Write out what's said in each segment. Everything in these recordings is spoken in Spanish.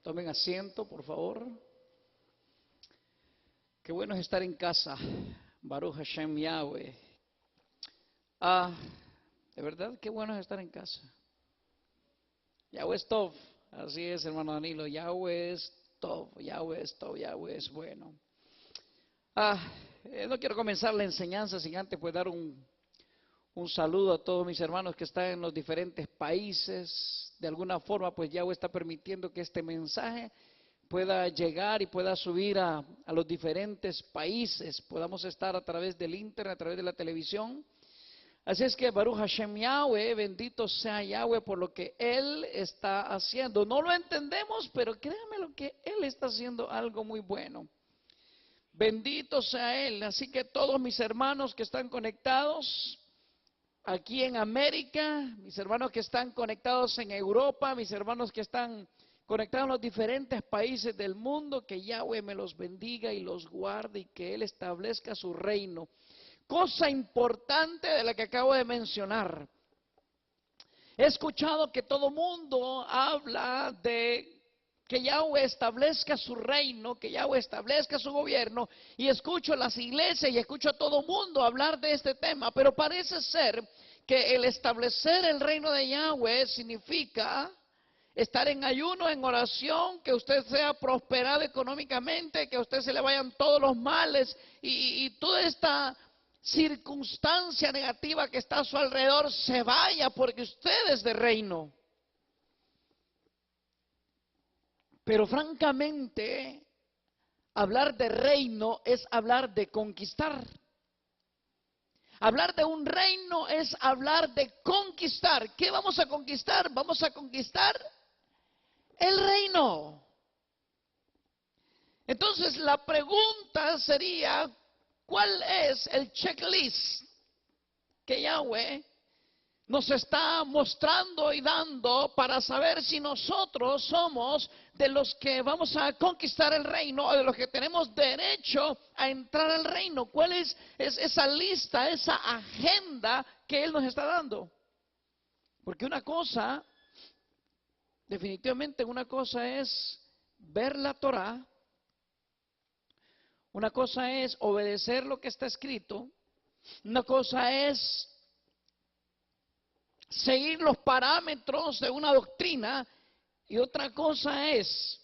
Tomen asiento, por favor. Qué bueno es estar en casa. Baruch Hashem Yahweh. De verdad, qué bueno es estar en casa. Yahweh es Tov. Así es, hermano Danilo. Yahweh es Tov. Yahweh es Tov. Yahweh es bueno. No quiero comenzar la enseñanza sin antes pues dar un saludo a todos mis hermanos que están en los diferentes países. De alguna forma pues Yahweh está permitiendo que este mensaje pueda llegar y pueda subir a los diferentes países. Podamos estar a través del internet, a través de la televisión. Así es que Baruch Hashem Yahweh, bendito sea Yahweh por lo que Él está haciendo. No lo entendemos, pero créanme lo que Él está haciendo algo muy bueno. Bendito sea Él. Así que todos mis hermanos que están conectados aquí en América, mis hermanos que están conectados en Europa, mis hermanos que están conectados en los diferentes países del mundo, que Yahweh me los bendiga y los guarde y que Él establezca su reino. Cosa importante de la que acabo de mencionar. He escuchado que todo mundo habla de que Yahweh establezca su reino, que Yahweh establezca su gobierno, y escucho a las iglesias y escucho a todo mundo hablar de este tema, pero parece ser que el establecer el reino de Yahweh significa estar en ayuno, en oración, que usted sea prosperado económicamente, que a usted se le vayan todos los males y toda esta circunstancia negativa que está a su alrededor se vaya porque usted es de reino. Pero francamente, hablar de reino es hablar de conquistar. Hablar de un reino es hablar de conquistar. ¿Qué vamos a conquistar? Vamos a conquistar el reino. Entonces la pregunta sería, ¿cuál es el checklist que Yahweh nos está mostrando y dando para saber si nosotros somos de los que vamos a conquistar el reino o de los que tenemos derecho a entrar al reino? ¿Cuál es esa lista, esa agenda que Él nos está dando? Porque una cosa, definitivamente una cosa es ver la Torá, una cosa es obedecer lo que está escrito, una cosa es seguir los parámetros de una doctrina y otra cosa es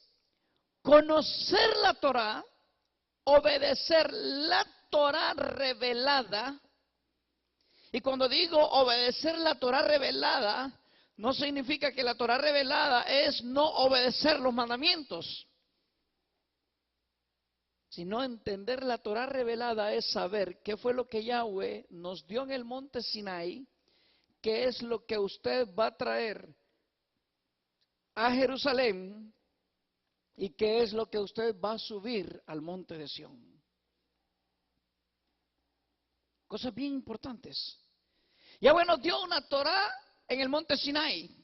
conocer la Torá, obedecer la Torá revelada. Y cuando digo obedecer la Torá revelada, no significa que la Torá revelada es no obedecer los mandamientos, sino entender la Torá revelada es saber qué fue lo que Yahweh nos dio en el monte Sinaí, qué es lo que usted va a traer a Jerusalén y qué es lo que usted va a subir al monte de Sión. Cosas bien importantes. Yahweh nos dio una Torá en el monte Sinaí,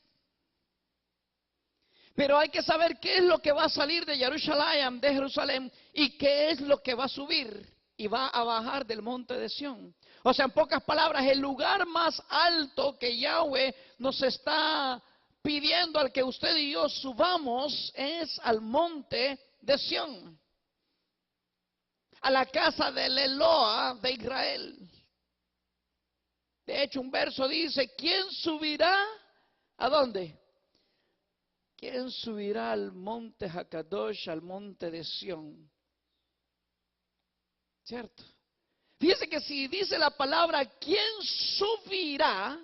pero hay que saber qué es lo que va a salir de Jerusalén, de Jerusalén, y qué es lo que va a subir y va a bajar del monte de Sión. O sea, en pocas palabras, el lugar más alto que Yahweh nos está pidiendo al que usted y yo subamos es al monte de Sión, a la casa del Eloa de Israel. De hecho, un verso dice, ¿quién subirá? ¿A dónde? ¿Quién subirá al monte Hakadosh, al monte de Sión? ¿Cierto? Fíjese que si dice la palabra ¿quién subirá?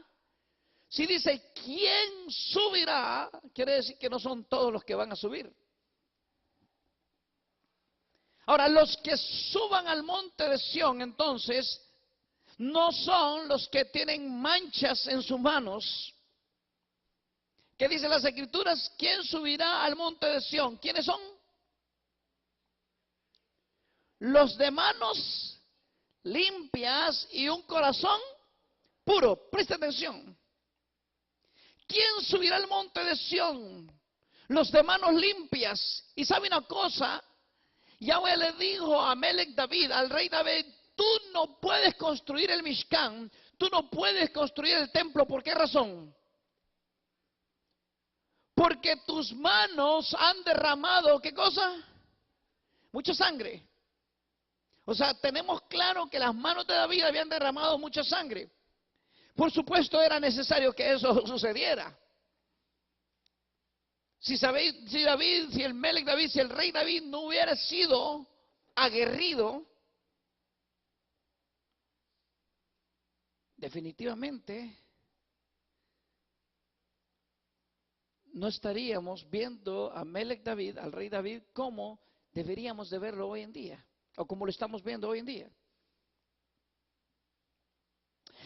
Si dice ¿quién subirá? Quiere decir que no son todos los que van a subir. Ahora, los que suban al monte de Sión, entonces, no son los que tienen manchas en sus manos. ¿Qué dicen las Escrituras? ¿Quién subirá al monte de Sión? ¿Quiénes son? Los de manos limpias y un corazón puro. Presta atención. ¿Quién subirá al monte de Sión? Los de manos limpias. Y sabe una cosa, Yahweh le dijo a Melech David, al rey David, tú no puedes construir el Mishkan, tú no puedes construir el templo. ¿Por qué razón? porque tus manos han derramado, ¿qué cosa? Mucha sangre. O sea, tenemos claro que las manos de David habían derramado mucha sangre. Por supuesto era necesario que eso sucediera. Si el Melech David, si el rey David no hubiera sido aguerrido, definitivamente no estaríamos viendo a Melech David, al rey David, como deberíamos de verlo hoy en día, o como lo estamos viendo hoy en día.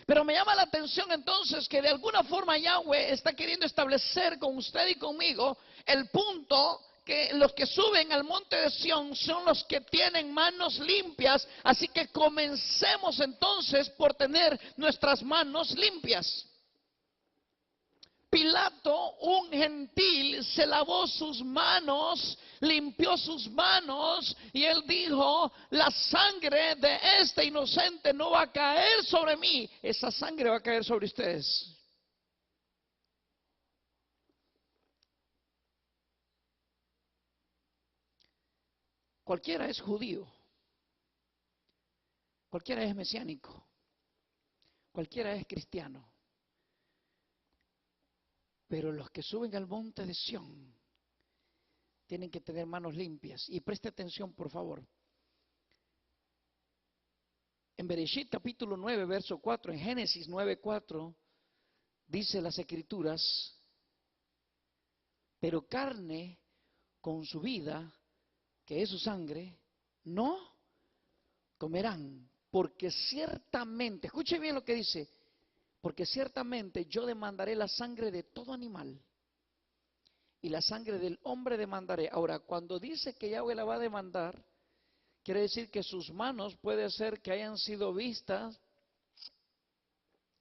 Pero me llama la atención entonces que de alguna forma Yahweh está queriendo establecer con usted y conmigo el punto que los que suben al monte de Sión son los que tienen manos limpias. Así que comencemos entonces por tener nuestras manos limpias. Pilato, un gentil, se lavó sus manos, limpió sus manos y él dijo: la sangre de este inocente no va a caer sobre mí, esa sangre va a caer sobre ustedes. Cualquiera es judío, cualquiera es mesiánico, cualquiera es cristiano. Pero los que suben al monte de Sión tienen que tener manos limpias. Y preste atención, por favor. En Bereshit capítulo 9, verso 4, en Génesis 9, 4, dice las Escrituras: pero carne con su vida, que es su sangre, no comerán, porque ciertamente, escuche bien lo que dice, porque ciertamente yo demandaré la sangre de todo animal y la sangre del hombre demandaré. Ahora, cuando dice que Yahweh la va a demandar, quiere decir que sus manos puede ser que hayan sido vistas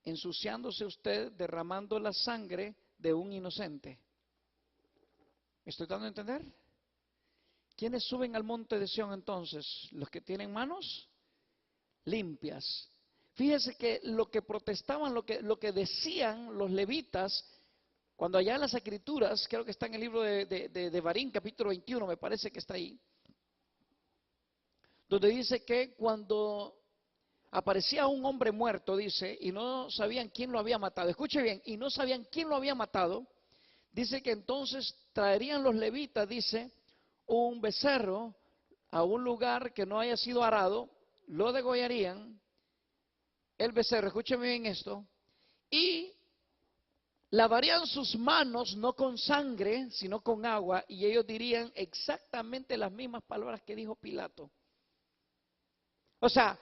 ensuciándose usted, derramando la sangre de un inocente. ¿Me estoy dando a entender? ¿Quiénes suben al monte de Sión entonces? Los que tienen manos limpias. Fíjese que lo que protestaban, lo que decían los levitas, cuando allá en las Escrituras, creo que está en el libro de Barín, capítulo 21, me parece que está ahí, donde dice que cuando aparecía un hombre muerto, dice, y no sabían quién lo había matado, escuche bien, y no sabían quién lo había matado, dice que entonces traerían los levitas, dice, un becerro a un lugar que no haya sido arado, lo degollarían, el becerro, escúcheme bien esto, y lavarían sus manos no con sangre, sino con agua, y ellos dirían exactamente las mismas palabras que dijo Pilato. O sea,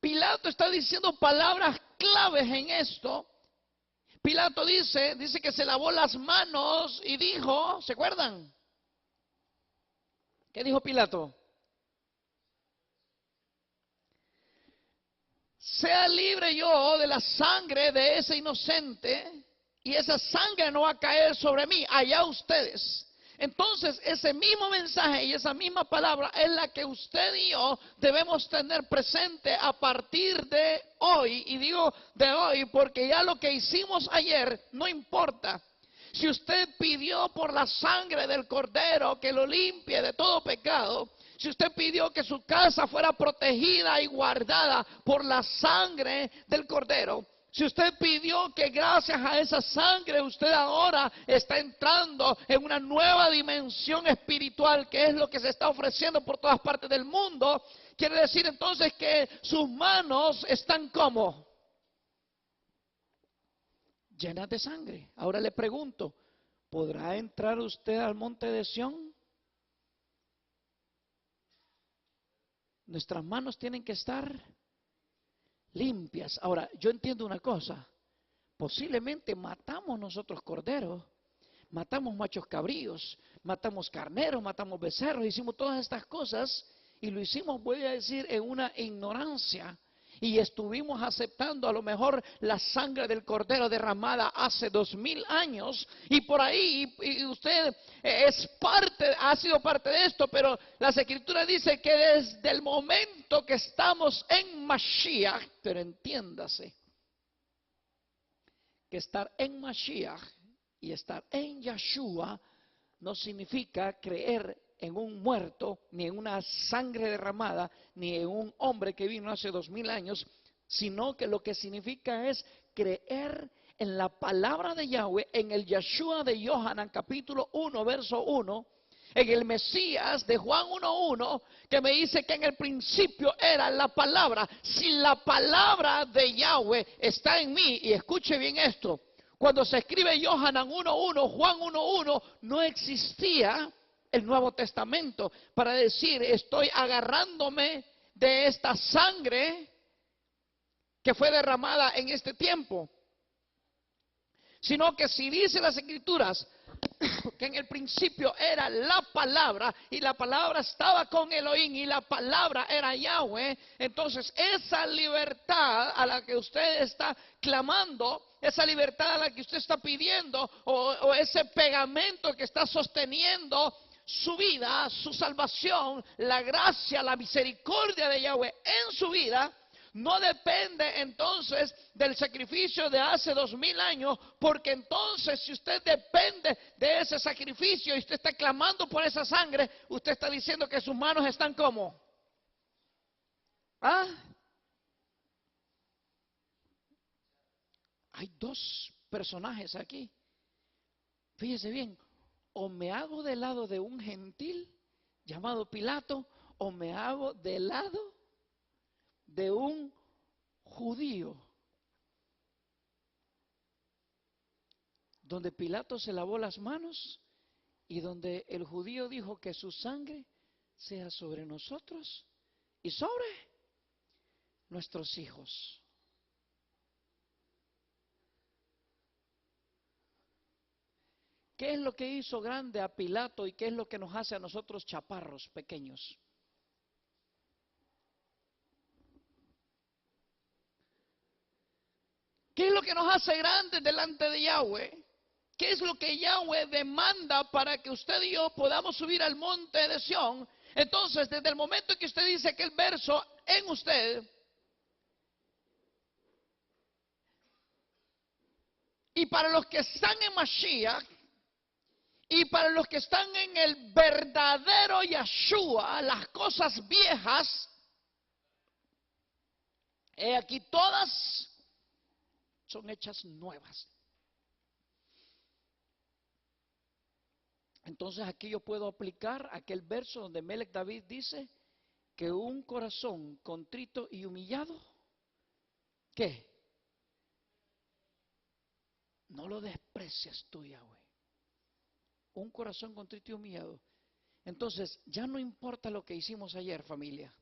Pilato está diciendo palabras claves en esto. Pilato dice que se lavó las manos y dijo, ¿se acuerdan? ¿Qué dijo Pilato? Sea libre yo de la sangre de ese inocente, y esa sangre no va a caer sobre mí, allá ustedes. Entonces, ese mismo mensaje y esa misma palabra es la que usted y yo debemos tener presente a partir de hoy. Y digo de hoy porque ya lo que hicimos ayer no importa. Si usted pidió por la sangre del Cordero que lo limpie de todo pecado, si usted pidió que su casa fuera protegida y guardada por la sangre del Cordero, si usted pidió que gracias a esa sangre usted ahora está entrando en una nueva dimensión espiritual, que es lo que se está ofreciendo por todas partes del mundo, quiere decir entonces que sus manos están como llenas de sangre. Ahora le pregunto, ¿podrá entrar usted al monte de Sión? Nuestras manos tienen que estar limpias. Ahora, yo entiendo una cosa, posiblemente matamos nosotros corderos, matamos machos cabríos, matamos carneros, matamos becerros, hicimos todas estas cosas y lo hicimos, voy a decir, en una ignorancia. Y estuvimos aceptando a lo mejor la sangre del cordero derramada hace 2000 años. Y por ahí, y usted ha sido parte de esto, pero las Escrituras dicen que desde el momento que estamos en Mashiach, pero entiéndase, que estar en Mashiach y estar en Yeshua no significa creer en un muerto, ni en una sangre derramada, ni en un hombre que vino hace 2000 años, sino que lo que significa es creer en la palabra de Yahweh, en el Yeshua de Yohanan capítulo 1, verso 1, en el Mesías de Juan 1:1, que me dice que en el principio era la palabra. Si la palabra de Yahweh está en mí, y escuche bien esto, cuando se escribe Yohanan 1:1, Juan 1:1, no existía el Nuevo Testamento para decir estoy agarrándome de esta sangre que fue derramada en este tiempo, sino que si dice las Escrituras que en el principio era la palabra y la palabra estaba con Elohim y la palabra era Yahweh, entonces esa libertad a la que usted está clamando, esa libertad a la que usted está pidiendo, o ese pegamento que está sosteniendo su vida, su salvación, la gracia, la misericordia de Yahweh en su vida, no depende entonces del sacrificio de hace 2000 años, porque entonces si usted depende de ese sacrificio y usted está clamando por esa sangre, usted está diciendo que sus manos están como, ¿ah? Hay dos personajes aquí. Fíjese bien, o me hago del lado de un gentil llamado Pilato, o me hago del lado de un judío, donde Pilato se lavó las manos y donde el judío dijo que su sangre sea sobre nosotros y sobre nuestros hijos. ¿Qué es lo que hizo grande a Pilato y qué es lo que nos hace a nosotros chaparros pequeños? ¿Qué es lo que nos hace grandes delante de Yahweh? ¿Qué es lo que Yahweh demanda para que usted y yo podamos subir al monte de Sión? Entonces, desde el momento en que usted dice aquel verso en usted, y para los que están en Mashiach, y para los que están en el verdadero Yeshua, las cosas viejas, aquí todas son hechas nuevas. Entonces aquí yo puedo aplicar aquel verso donde Melech David dice que un corazón contrito y humillado, ¿qué? No lo desprecias tú, Yahweh. Un corazón contrito y humillado. Entonces ya no importa lo que hicimos ayer, familia.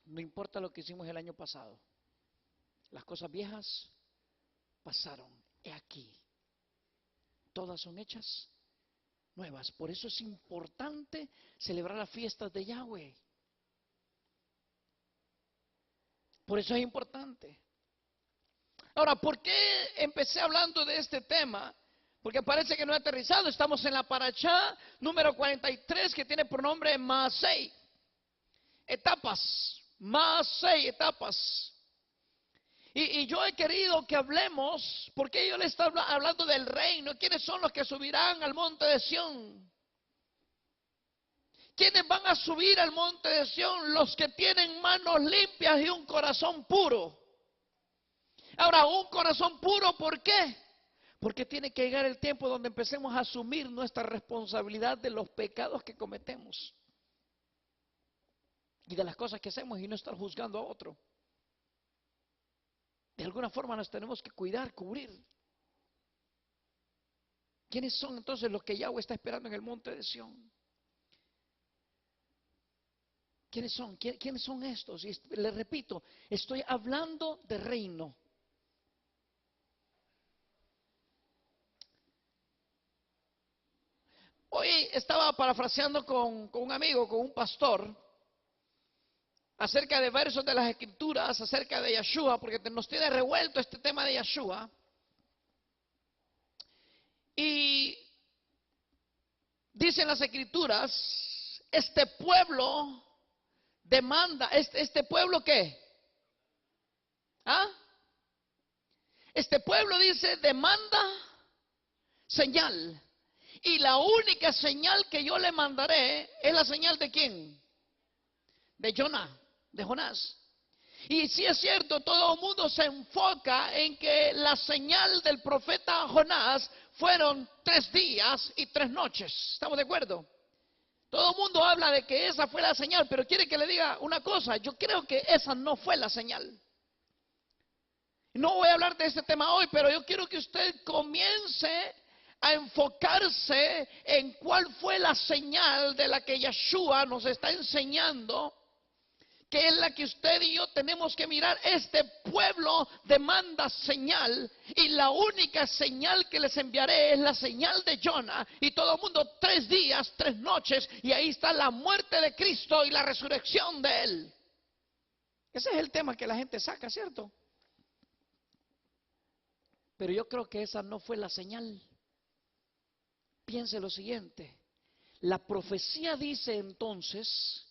No importa lo que hicimos el año pasado. Las cosas viejas pasaron. He aquí. Todas son hechas nuevas. Por eso es importante celebrar las fiestas de Yahweh. Por eso es importante. Ahora, ¿por qué empecé hablando de este tema? Porque parece que no he aterrizado. Estamos en la parashá número 43 que tiene por nombre Maasei. Etapas. Maasei, etapas. Y yo he querido que hablemos, porque yo le estoy hablando del reino. ¿Quiénes son los que subirán al monte de Sión? ¿Quiénes van a subir al monte de Sión? Los que tienen manos limpias y un corazón puro. Ahora, un corazón puro, ¿por qué? Porque tiene que llegar el tiempo donde empecemos a asumir nuestra responsabilidad de los pecados que cometemos y de las cosas que hacemos y no estar juzgando a otro. De alguna forma nos tenemos que cuidar, cubrir. ¿Quiénes son entonces los que Yahweh está esperando en el monte de Sión? ¿Quiénes son? ¿Quiénes son estos? Y les repito, estoy hablando de reino. Hoy estaba parafraseando con un amigo, con un pastor, acerca de versos de las Escrituras, acerca de Yeshua, porque nos tiene revuelto este tema de Yeshua. Y dicen las Escrituras, este pueblo demanda, ¿este pueblo qué? ¿Ah? Este pueblo dice, demanda señal. Y la única señal que yo le mandaré es la señal de ¿quién? De Jonás. Y si es cierto, todo el mundo se enfoca en que la señal del profeta Jonás fueron 3 días y 3 noches. ¿Estamos de acuerdo? Todo el mundo habla de que esa fue la señal, pero quiere que le diga una cosa. Yo creo que esa no fue la señal. No voy a hablar de este tema hoy, pero yo quiero que usted comience a enfocarse en cuál fue la señal de la que Yeshua nos está enseñando, que es la que usted y yo tenemos que mirar. Este pueblo demanda señal, y la única señal que les enviaré es la señal de Jonás. Y todo el mundo 3 días, 3 noches, y ahí está la muerte de Cristo y la resurrección de Él. Ese es el tema que la gente saca, ¿cierto? Pero yo creo que esa no fue la señal. Piense lo siguiente. La profecía dice entonces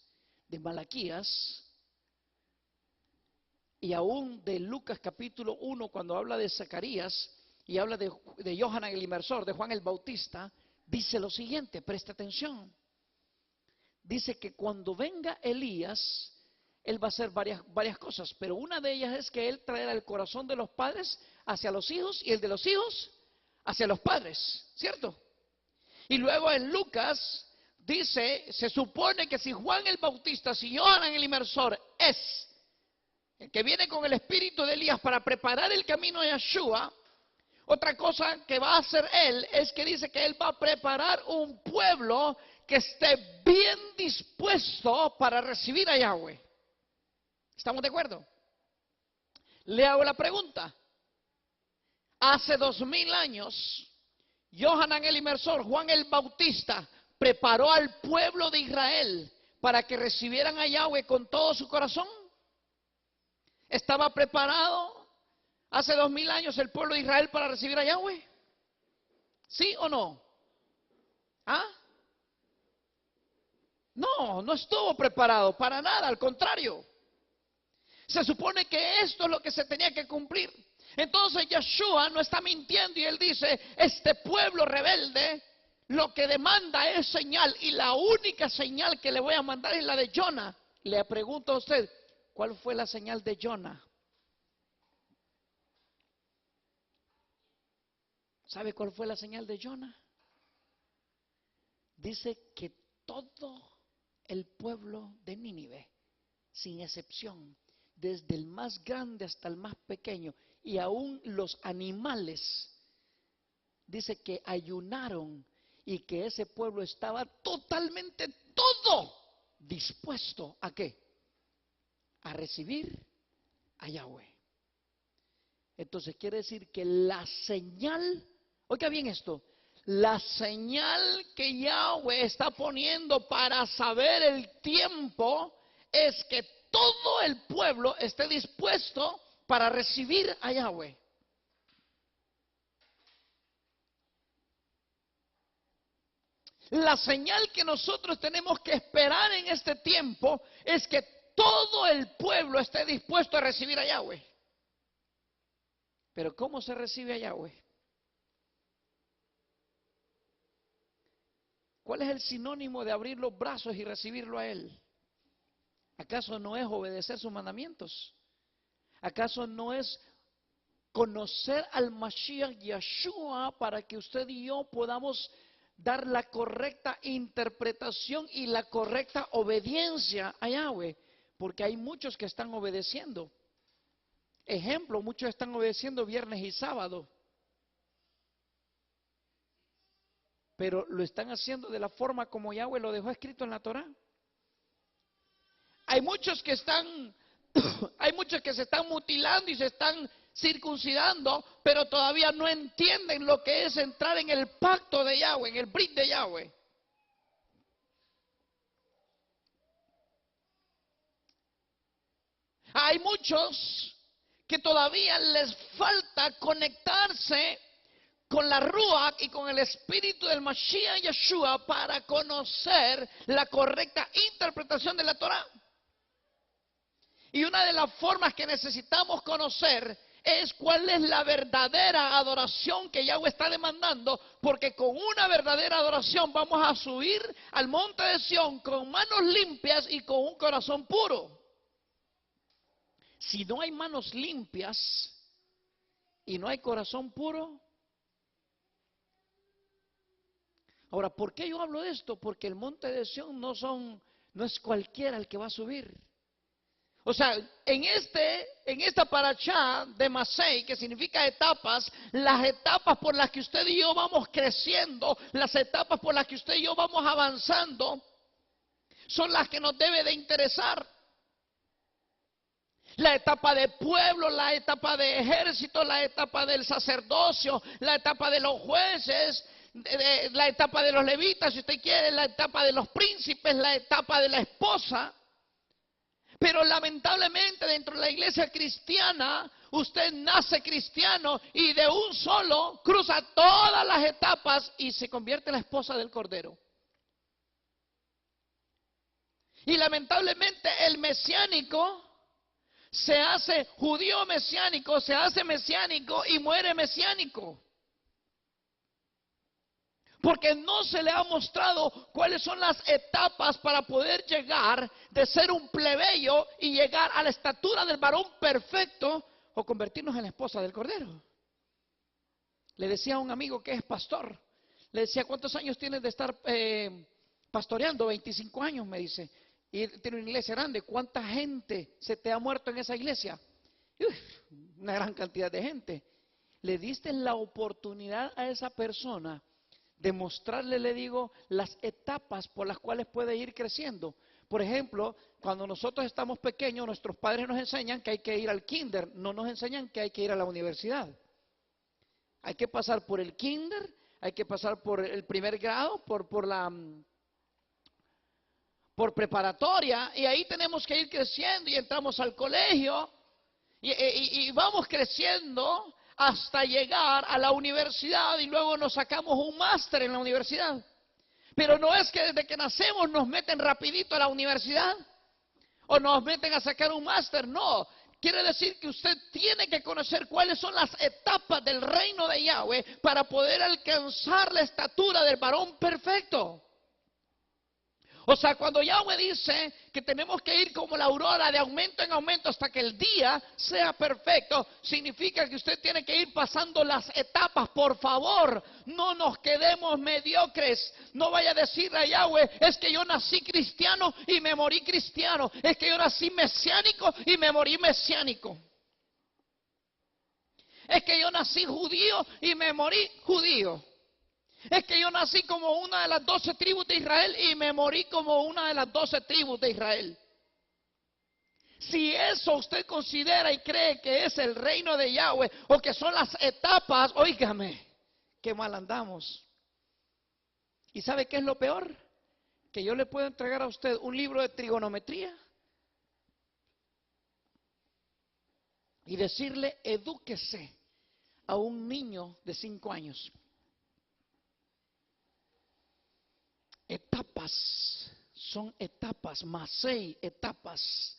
de Malaquías y aún de Lucas capítulo 1, cuando habla de Zacarías y habla de Yohanan el Inmersor, de Juan el Bautista, dice lo siguiente, presta atención. Dice que cuando venga Elías, él va a hacer varias cosas, pero una de ellas es que él traerá el corazón de los padres hacia los hijos y el de los hijos hacia los padres, ¿cierto? Y luego en Lucas dice, se supone que si Juan el Bautista, si Yohanan el Inmersor es el que viene con el espíritu de Elías para preparar el camino de Yeshua, otra cosa que va a hacer él es que dice que él va a preparar un pueblo que esté bien dispuesto para recibir a Yahweh. ¿Estamos de acuerdo? Le hago la pregunta. Hace 2000 años, Yohanan el Inmersor, Juan el Bautista, preparó al pueblo de Israel para que recibieran a Yahweh con todo su corazón. ¿Estaba preparado hace 2000 años el pueblo de Israel para recibir a Yahweh? ¿Sí o no? ¿Ah? No, no estuvo preparado para nada, al contrario. Se supone que esto es lo que se tenía que cumplir. Entonces Yeshua no está mintiendo y él dice, este pueblo rebelde lo que demanda es señal, y la única señal que le voy a mandar es la de Jonás. Le pregunto a usted, ¿cuál fue la señal de Jonás? ¿Sabe cuál fue la señal de Jonás? Dice que todo el pueblo de Nínive, sin excepción, desde el más grande hasta el más pequeño, y aún los animales, dice que ayunaron y que ese pueblo estaba totalmente todo dispuesto ¿a qué? A recibir a Yahweh. Entonces quiere decir que la señal, oiga bien esto, la señal que Yahweh está poniendo para saber el tiempo es que todo el pueblo esté dispuesto para recibir a Yahweh. La señal que nosotros tenemos que esperar en este tiempo es que todo el pueblo esté dispuesto a recibir a Yahweh. Pero ¿cómo se recibe a Yahweh? ¿Cuál es el sinónimo de abrir los brazos y recibirlo a Él? ¿Acaso no es obedecer sus mandamientos? ¿Acaso no es conocer al Mashiach Yeshua para que usted y yo podamos dar la correcta interpretación y la correcta obediencia a Yahweh? Porque hay muchos que están obedeciendo. Ejemplo, muchos están obedeciendo viernes y sábado, pero lo están haciendo de la forma como Yahweh lo dejó escrito en la Torá. Hay muchos que se están mutilando y se están circuncidando, pero todavía no entienden lo que es entrar en el pacto de Yahweh, en el brit de Yahweh. Hay muchos que todavía les falta conectarse con la Ruach y con el espíritu del Mashiach Yeshua para conocer la correcta interpretación de la Torá. Y una de las formas que necesitamos conocer es cuál es la verdadera adoración que Yahweh está demandando, porque con una verdadera adoración vamos a subir al monte de Sión con manos limpias y con un corazón puro. Si no hay manos limpias y no hay corazón puro. Ahora, ¿por qué yo hablo de esto? Porque el monte de Sión no es cualquiera el que va a subir. O sea, en esta parashá de Masei, que significa etapas, las etapas por las que usted y yo vamos creciendo, las etapas por las que usted y yo vamos avanzando, son las que nos debe de interesar. La etapa de pueblo, la etapa de ejército, la etapa del sacerdocio, la etapa de los jueces, la etapa de los levitas, si usted quiere, la etapa de los príncipes, la etapa de la esposa. Pero lamentablemente dentro de la iglesia cristiana, usted nace cristiano y de un solo cruza todas las etapas y se convierte en la esposa del Cordero. Y lamentablemente el mesiánico se hace judío mesiánico, se hace mesiánico y muere mesiánico. Porque no se le ha mostrado cuáles son las etapas para poder llegar de ser un plebeyo y llegar a la estatura del varón perfecto o convertirnos en la esposa del Cordero. Le decía a un amigo que es pastor, le decía, ¿cuántos años tienes de estar pastoreando? 25 años, me dice. Y tiene una iglesia grande. ¿Cuánta gente se te ha muerto en esa iglesia? Uf, una gran cantidad de gente. Le diste la oportunidad a esa persona de mostrarle, le digo, las etapas por las cuales puede ir creciendo. Por ejemplo, cuando nosotros estamos pequeños, nuestros padres nos enseñan que hay que ir al kinder, no nos enseñan que hay que ir a la universidad. Hay que pasar por el kinder, hay que pasar por el primer grado, por preparatoria, y ahí tenemos que ir creciendo y entramos al colegio y vamos creciendo hasta llegar a la universidad y luego nos sacamos un máster en la universidad. Pero no es que desde que nacemos nos meten rapidito a la universidad o nos meten a sacar un máster, no. Quiere decir que usted tiene que conocer cuáles son las etapas del reino de Yahweh para poder alcanzar la estatura del varón perfecto. O sea, cuando Yahweh dice que tenemos que ir como la aurora de aumento en aumento hasta que el día sea perfecto, significa que usted tiene que ir pasando las etapas. Por favor, no nos quedemos mediocres. No vaya a decirle a Yahweh, es que yo nací cristiano y me morí cristiano. Es que yo nací mesiánico y me morí mesiánico. Es que yo nací judío y me morí judío. Es que yo nací como una de las 12 tribus de Israel y me morí como una de las 12 tribus de Israel. Si eso usted considera y cree que es el reino de Yahweh o que son las etapas, óigame, qué mal andamos. ¿Y sabe qué es lo peor? Que yo le puedo entregar a usted un libro de trigonometría y decirle, edúquese a un niño de 5 años. Etapas, son etapas, Masei, etapas.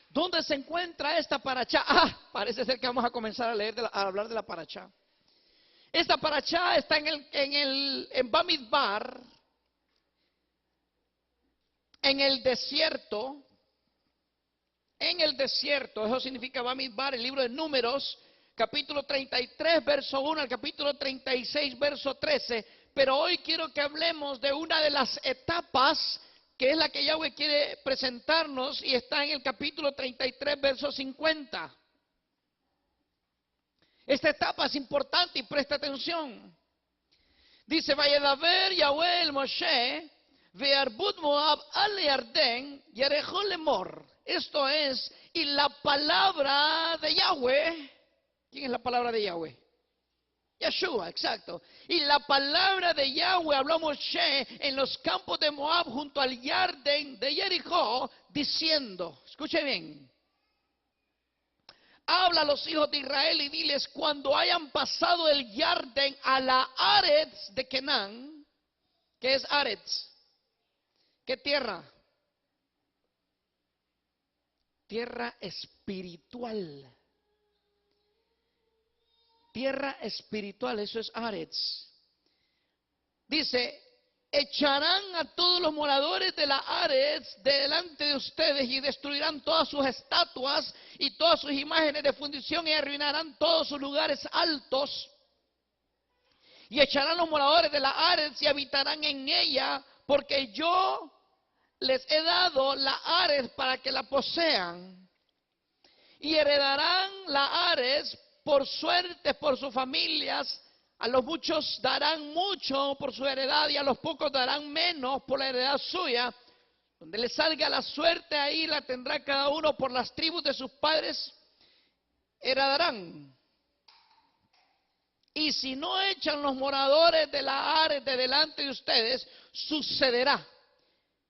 ¿Dónde se encuentra esta parashá? Parece ser que vamos a comenzar a hablar de la parashá. Esta parashá está en Bamidbar, en el desierto, eso significa Bamidbar, el libro de Números, capítulo 33, verso 1 al capítulo 36, verso 13. Pero hoy quiero que hablemos de una de las etapas que es la que Yahweh quiere presentarnos y está en el capítulo 33, verso 50. Esta etapa es importante y presta atención. Dice, Vayedaber Yahweh el Moshe, Ve'arbut Moab al Yarden, Yarejó Lemor. Esto es, y la palabra de Yahweh, ¿quién es la palabra de Yahweh? Yeshua, exacto. Y la palabra de Yahweh habló a Moshe en los campos de Moab junto al Yarden de Jericó, diciendo, escuche bien, habla a los hijos de Israel y diles, cuando hayan pasado el Yarden a la Aretz de Kenán, ¿qué es Aretz? ¿Qué tierra? Tierra espiritual. tierra espiritual, eso es Aretz. Dice, echarán a todos los moradores de la Aretz delante de ustedes y destruirán todas sus estatuas y todas sus imágenes de fundición y arruinarán todos sus lugares altos. Y echarán los moradores de la Aretz y habitarán en ella, porque yo les he dado la Aretz para que la posean. Y heredarán la Aretz por suerte, por sus familias. A los muchos darán mucho por su heredad y a los pocos darán menos por la heredad suya. Donde les salga la suerte, ahí la tendrá cada uno por las tribus de sus padres. Heredarán. Y si no echan los moradores de la Aretz de delante de ustedes, sucederá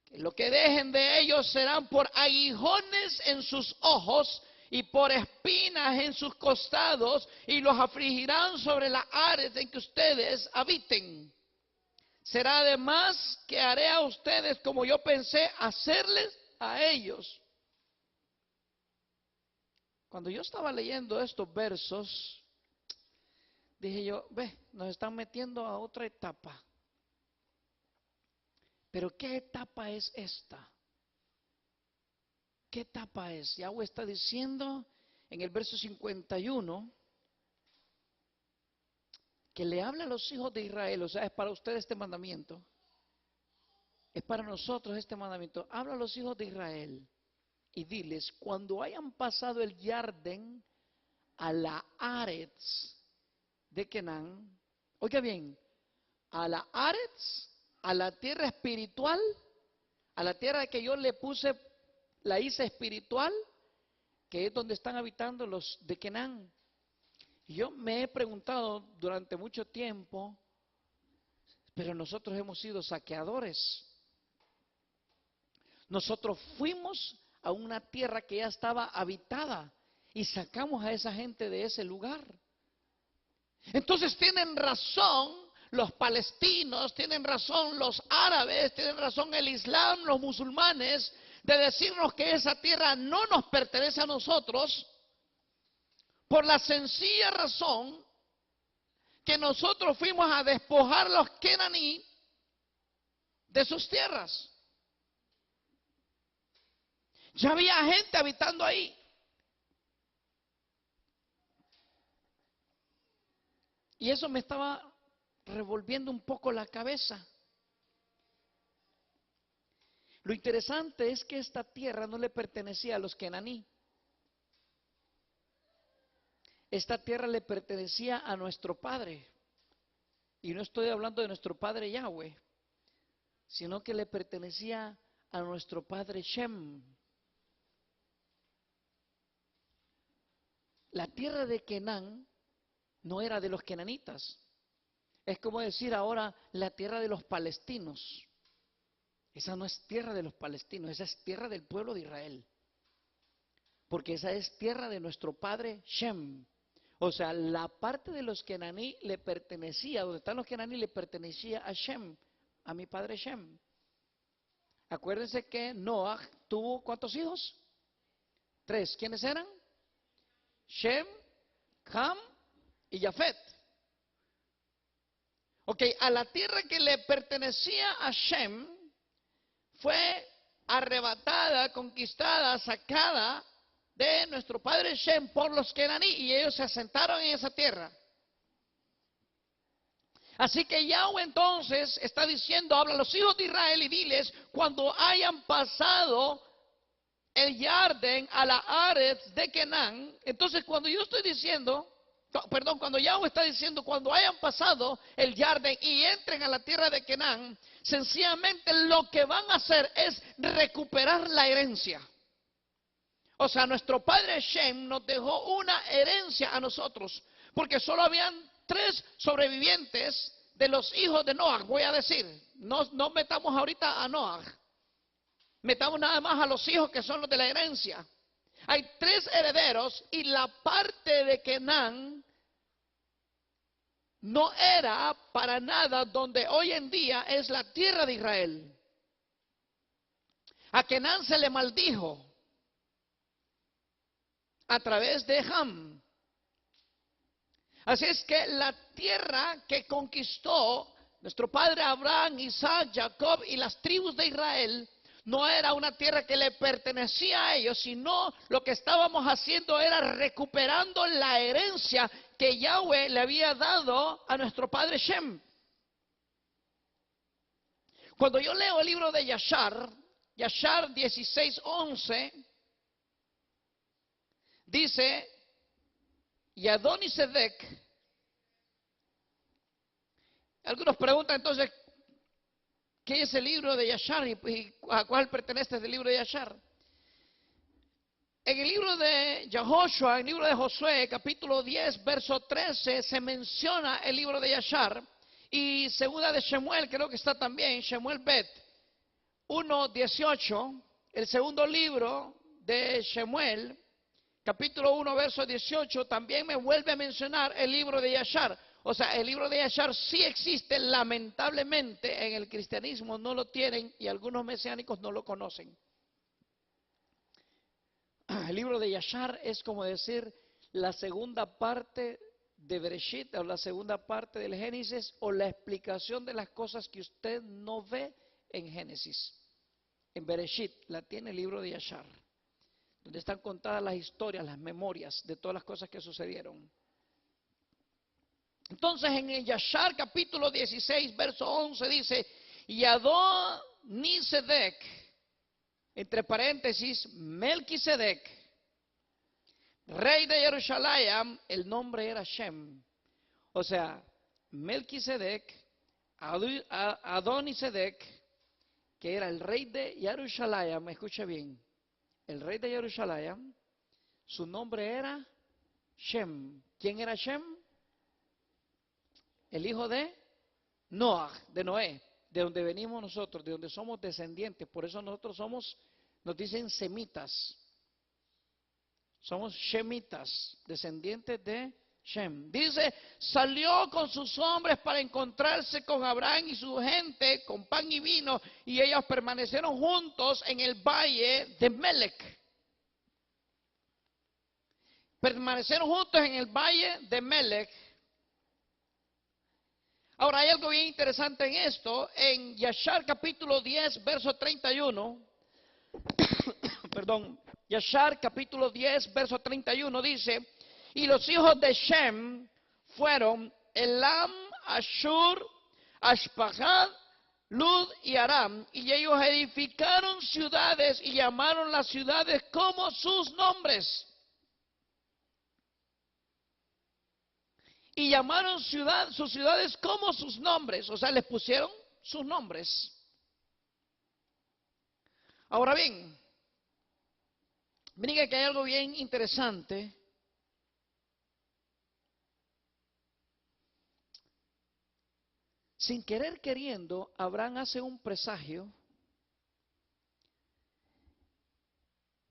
que lo que dejen de ellos serán por aguijones en sus ojos y por espinas en sus costados, y los afligirán sobre la Aretz en que ustedes habiten. Será además que haré a ustedes como yo pensé hacerles a ellos. Cuando yo estaba leyendo estos versos, dije yo, nos están metiendo a otra etapa. Pero ¿qué etapa es esta? ¿Qué etapa es? Yahweh está diciendo en el verso 51 que le habla a los hijos de Israel, o sea, es para ustedes este mandamiento. Es para nosotros este mandamiento. Habla a los hijos de Israel y diles, cuando hayan pasado el Jardín a la Aretz de Canaán, oiga bien, a la Aretz, a la tierra espiritual, a la tierra que yo le puse, la hice espiritual, que es donde están habitando los de Canaán. Y yo me he preguntado durante mucho tiempo, pero nosotros hemos sido saqueadores. Nosotros fuimos a una tierra que ya estaba habitada y sacamos a esa gente de ese lugar. Entonces tienen razón los palestinos, tienen razón los árabes, tienen razón el Islam, los musulmanes, de decirnos que esa tierra no nos pertenece a nosotros, por la sencilla razón que nosotros fuimos a despojar a los kenaní de sus tierras. Ya había gente habitando ahí. Y eso me estaba revolviendo un poco la cabeza. Lo interesante es que esta tierra no le pertenecía a los kenaní. Esta tierra le pertenecía a nuestro Padre. Y no estoy hablando de nuestro Padre Yahweh, sino que le pertenecía a nuestro Padre Shem. La tierra de Canaán no era de los kenanitas. Es como decir ahora la tierra de los palestinos. Esa no es tierra de los palestinos, esa es tierra del pueblo de Israel. Porque esa es tierra de nuestro padre Shem. O sea, la parte de los kenaní le pertenecía, donde están los kenaní le pertenecía a Shem, a mi padre Shem. Acuérdense que Noah tuvo ¿cuántos hijos? 3. ¿Quiénes eran? Shem, Ham y Jafet. Ok, a la tierra que le pertenecía a Shem fue arrebatada, conquistada, sacada de nuestro padre Shem por los kenaní, y ellos se asentaron en esa tierra. Así que Yahweh entonces está diciendo, habla a los hijos de Israel y diles, cuando hayan pasado el Jardín a la Aretz de Canaán. Entonces cuando yo estoy diciendo, cuando Yahweh está diciendo, cuando hayan pasado el Jardín y entren a la tierra de Canaán, sencillamente lo que van a hacer es recuperar la herencia. O sea, nuestro padre Shem nos dejó una herencia a nosotros, porque solo habían 3 sobrevivientes de los hijos de Noah, voy a decir. No metamos ahorita a Noah, metamos nada más a los hijos que son los de la herencia. Hay 3 herederos y la parte de Canaán no era para nada donde hoy en día es la tierra de Israel. A Canaán se le maldijo a través de Ham. Así es que la tierra que conquistó nuestro padre Abraham, Isaac, Jacob y las tribus de Israel no era una tierra que le pertenecía a ellos, sino lo que estábamos haciendo era recuperando la herencia que Yahweh le había dado a nuestro padre Shem. Cuando yo leo el libro de Yashar 16:11, dice, y Adonisedec. Algunos preguntan entonces, ¿qué es el libro de Yashar y a cuál pertenece el libro de Yashar? En el libro de Yahoshua, en el libro de Josué, capítulo 10, verso 13, se menciona el libro de Yashar. Y segunda de Shemuel, creo que está también, Shemuel Bet 1:18, el segundo libro de Shemuel, capítulo 1, verso 18, también me vuelve a mencionar el libro de Yashar. O sea, el libro de Yashar sí existe, lamentablemente en el cristianismo no lo tienen y algunos mesiánicos no lo conocen. El libro de Yashar es como decir la segunda parte de Bereshit o la segunda parte del Génesis o la explicación de las cosas que usted no ve en Génesis. En Bereshit la tiene el libro de Yashar, donde están contadas las historias, las memorias de todas las cosas que sucedieron. Entonces en el Yashar capítulo 16 verso 11 dice, y Adonisedec, entre paréntesis, Melquisedec, rey de Jerusalén, el nombre era Shem. O sea, Melquisedec, Adonisedec, que era el rey de Jerusalén, me escucha bien, el rey de Jerusalén, su nombre era Shem. ¿Quién era Shem? El hijo de Noah, de Noé, de donde venimos nosotros, de donde somos descendientes. Por eso nosotros somos, nos dicen semitas. Somos shemitas, descendientes de Shem. Dice, salió con sus hombres para encontrarse con Abraham y su gente, con pan y vino, y ellos permanecieron juntos en el valle de Melech. Permanecieron juntos en el valle de Melech. Ahora hay algo bien interesante en esto. En Yashar capítulo 10, verso 31, perdón, Yashar capítulo 10, verso 31 dice, y los hijos de Shem fueron Elam, Ashur, Ashpahad, Lud y Aram, y ellos edificaron ciudades y llamaron las ciudades como sus nombres. Y llamaron sus ciudades como sus nombres, o sea, les pusieron sus nombres. Ahora bien, miren que hay algo bien interesante. Sin querer queriendo, Abraham hace un presagio.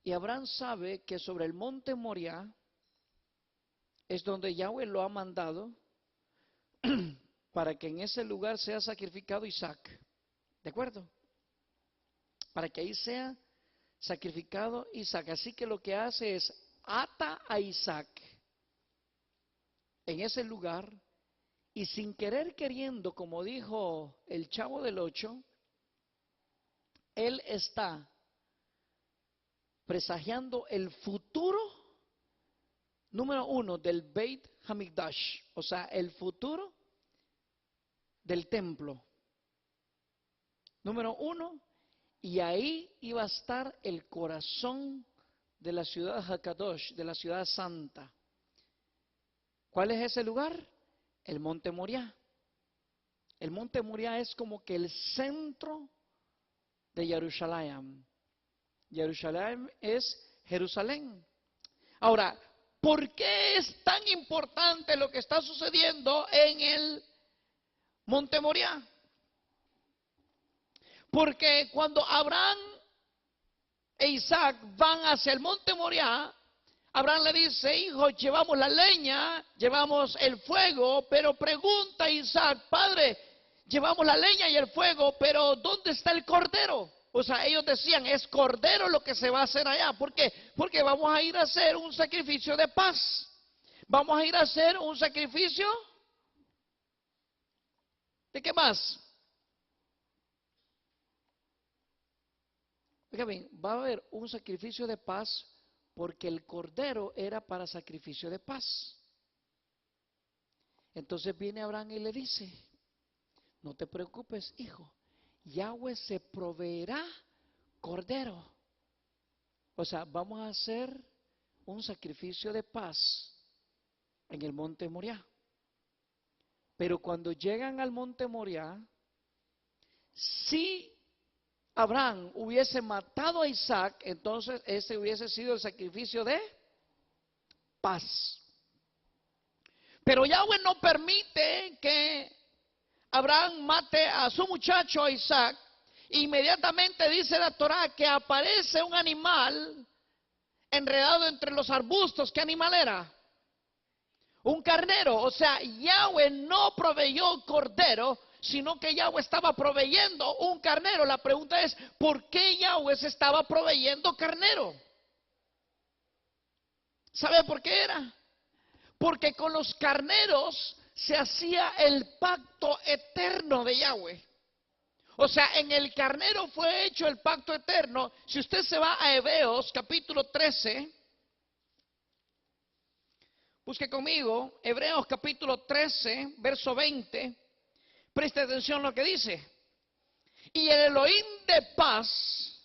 Y Abraham sabe que sobre el monte Moriah es donde Yahweh lo ha mandado para que en ese lugar sea sacrificado Isaac. ¿De acuerdo? Para que ahí sea sacrificado Isaac. Así que lo que hace es ata a Isaac en ese lugar y sin querer queriendo, como dijo el Chavo del 8, él está presagiando el futuro número 1 del Beit Hamikdash, o sea, el futuro del templo. Número 1, y ahí iba a estar el corazón de la ciudad Hakadosh, de la ciudad santa. ¿Cuál es ese lugar? El monte Moriah. El monte Moriah es como que el centro de Jerusalén. Jerusalén es Jerusalén. Ahora, ¿por qué es tan importante lo que está sucediendo en el monte Moriah? Porque cuando Abraham e Isaac van hacia el monte Moriah, Abraham le dice, hijo, llevamos la leña, llevamos el fuego, pero pregunta Isaac, padre, llevamos la leña y el fuego, pero ¿dónde está el cordero? O sea, ellos decían, es cordero lo que se va a hacer allá. ¿Por qué? Porque vamos a ir a hacer un sacrificio de paz. Vamos a ir a hacer un sacrificio. ¿De qué más? Oiga bien, va a haber un sacrificio de paz porque el cordero era para sacrificio de paz. Entonces viene Abraham y le dice, no te preocupes, hijo, Yahweh se proveerá cordero. O sea, vamos a hacer un sacrificio de paz en el monte Moriah. Pero cuando llegan al monte Moriah, si Abraham hubiese matado a Isaac, entonces ese hubiese sido el sacrificio de paz. Pero Yahweh no permite que Abraham mate a su muchacho, a Isaac. Inmediatamente dice la Torá que aparece un animal enredado entre los arbustos. ¿Qué animal era? Un carnero. O sea, Yahweh no proveyó cordero, sino que Yahweh estaba proveyendo un carnero. La pregunta es, ¿por qué Yahweh se estaba proveyendo carnero? ¿Sabe por qué era? Porque con los carneros se hacía el pacto eterno de Yahweh. O sea, en el carnero fue hecho el pacto eterno. Si usted se va a Hebreos capítulo 13, busque conmigo, Hebreos capítulo 13, verso 20, preste atención a lo que dice. Y el Elohim de paz,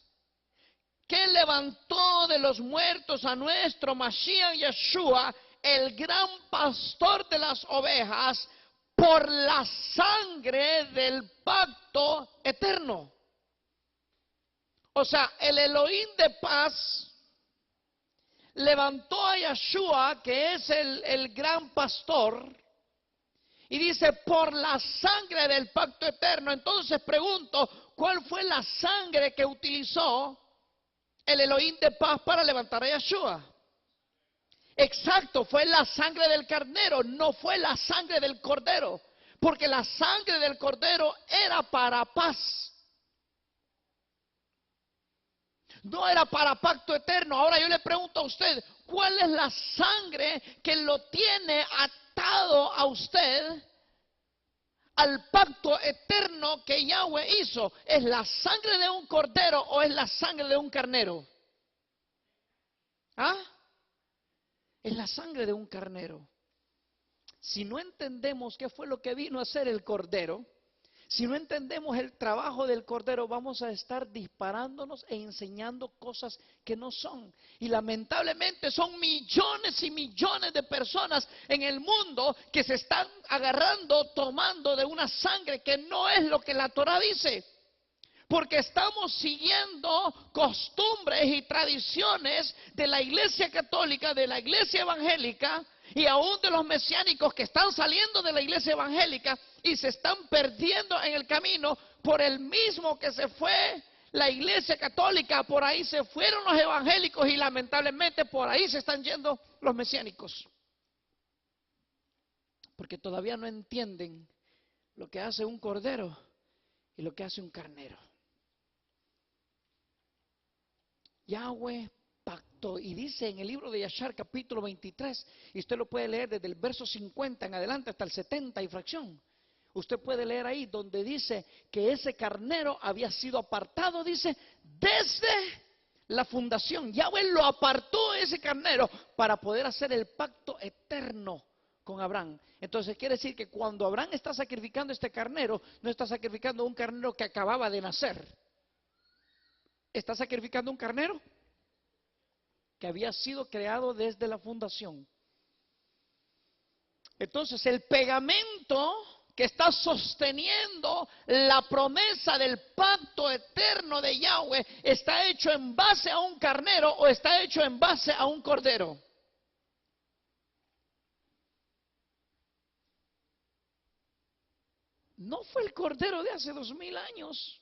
que levantó de los muertos a nuestro Mashiach Yeshua, el gran pastor de las ovejas, por la sangre del pacto eterno. O sea, el Elohim de paz levantó a Yeshua, que es el gran pastor, y dice, por la sangre del pacto eterno. Entonces pregunto, ¿cuál fue la sangre que utilizó el Elohim de paz para levantar a Yeshua? Exacto, fue la sangre del carnero, no fue la sangre del cordero, porque la sangre del cordero era para paz, no era para pacto eterno. Ahora yo le pregunto a usted, ¿cuál es la sangre que lo tiene atado a usted al pacto eterno que Yahweh hizo? ¿Es la sangre de un cordero o es la sangre de un carnero? ¿Ah? Es la sangre de un carnero. Si no entendemos qué fue lo que vino a hacer el cordero, si no entendemos el trabajo del cordero, vamos a estar disparándonos e enseñando cosas que no son. Y lamentablemente son millones y millones de personas en el mundo que se están agarrando, tomando de una sangre que no es lo que la Torah dice. Porque estamos siguiendo costumbres y tradiciones de la iglesia católica, de la iglesia evangélica y aún de los mesiánicos que están saliendo de la iglesia evangélica y se están perdiendo en el camino. Por el mismo que se fue la iglesia católica, por ahí se fueron los evangélicos y lamentablemente por ahí se están yendo los mesiánicos. Porque todavía no entienden lo que hace un cordero y lo que hace un carnero. Yahweh pactó, y dice en el libro de Yashar capítulo 23, y usted lo puede leer desde el verso 50 en adelante hasta el 70 y fracción. Usted puede leer ahí donde dice que ese carnero había sido apartado, dice, desde la fundación. Yahweh lo apartó ese carnero para poder hacer el pacto eterno con Abraham. Entonces quiere decir que cuando Abraham está sacrificando este carnero, no está sacrificando un carnero que acababa de nacer. Está sacrificando un carnero que había sido creado desde la fundación. Entonces el pegamento que está sosteniendo la promesa del pacto eterno de Yahweh está hecho en base a un carnero o está hecho en base a un cordero. No fue el cordero de hace 2000 años.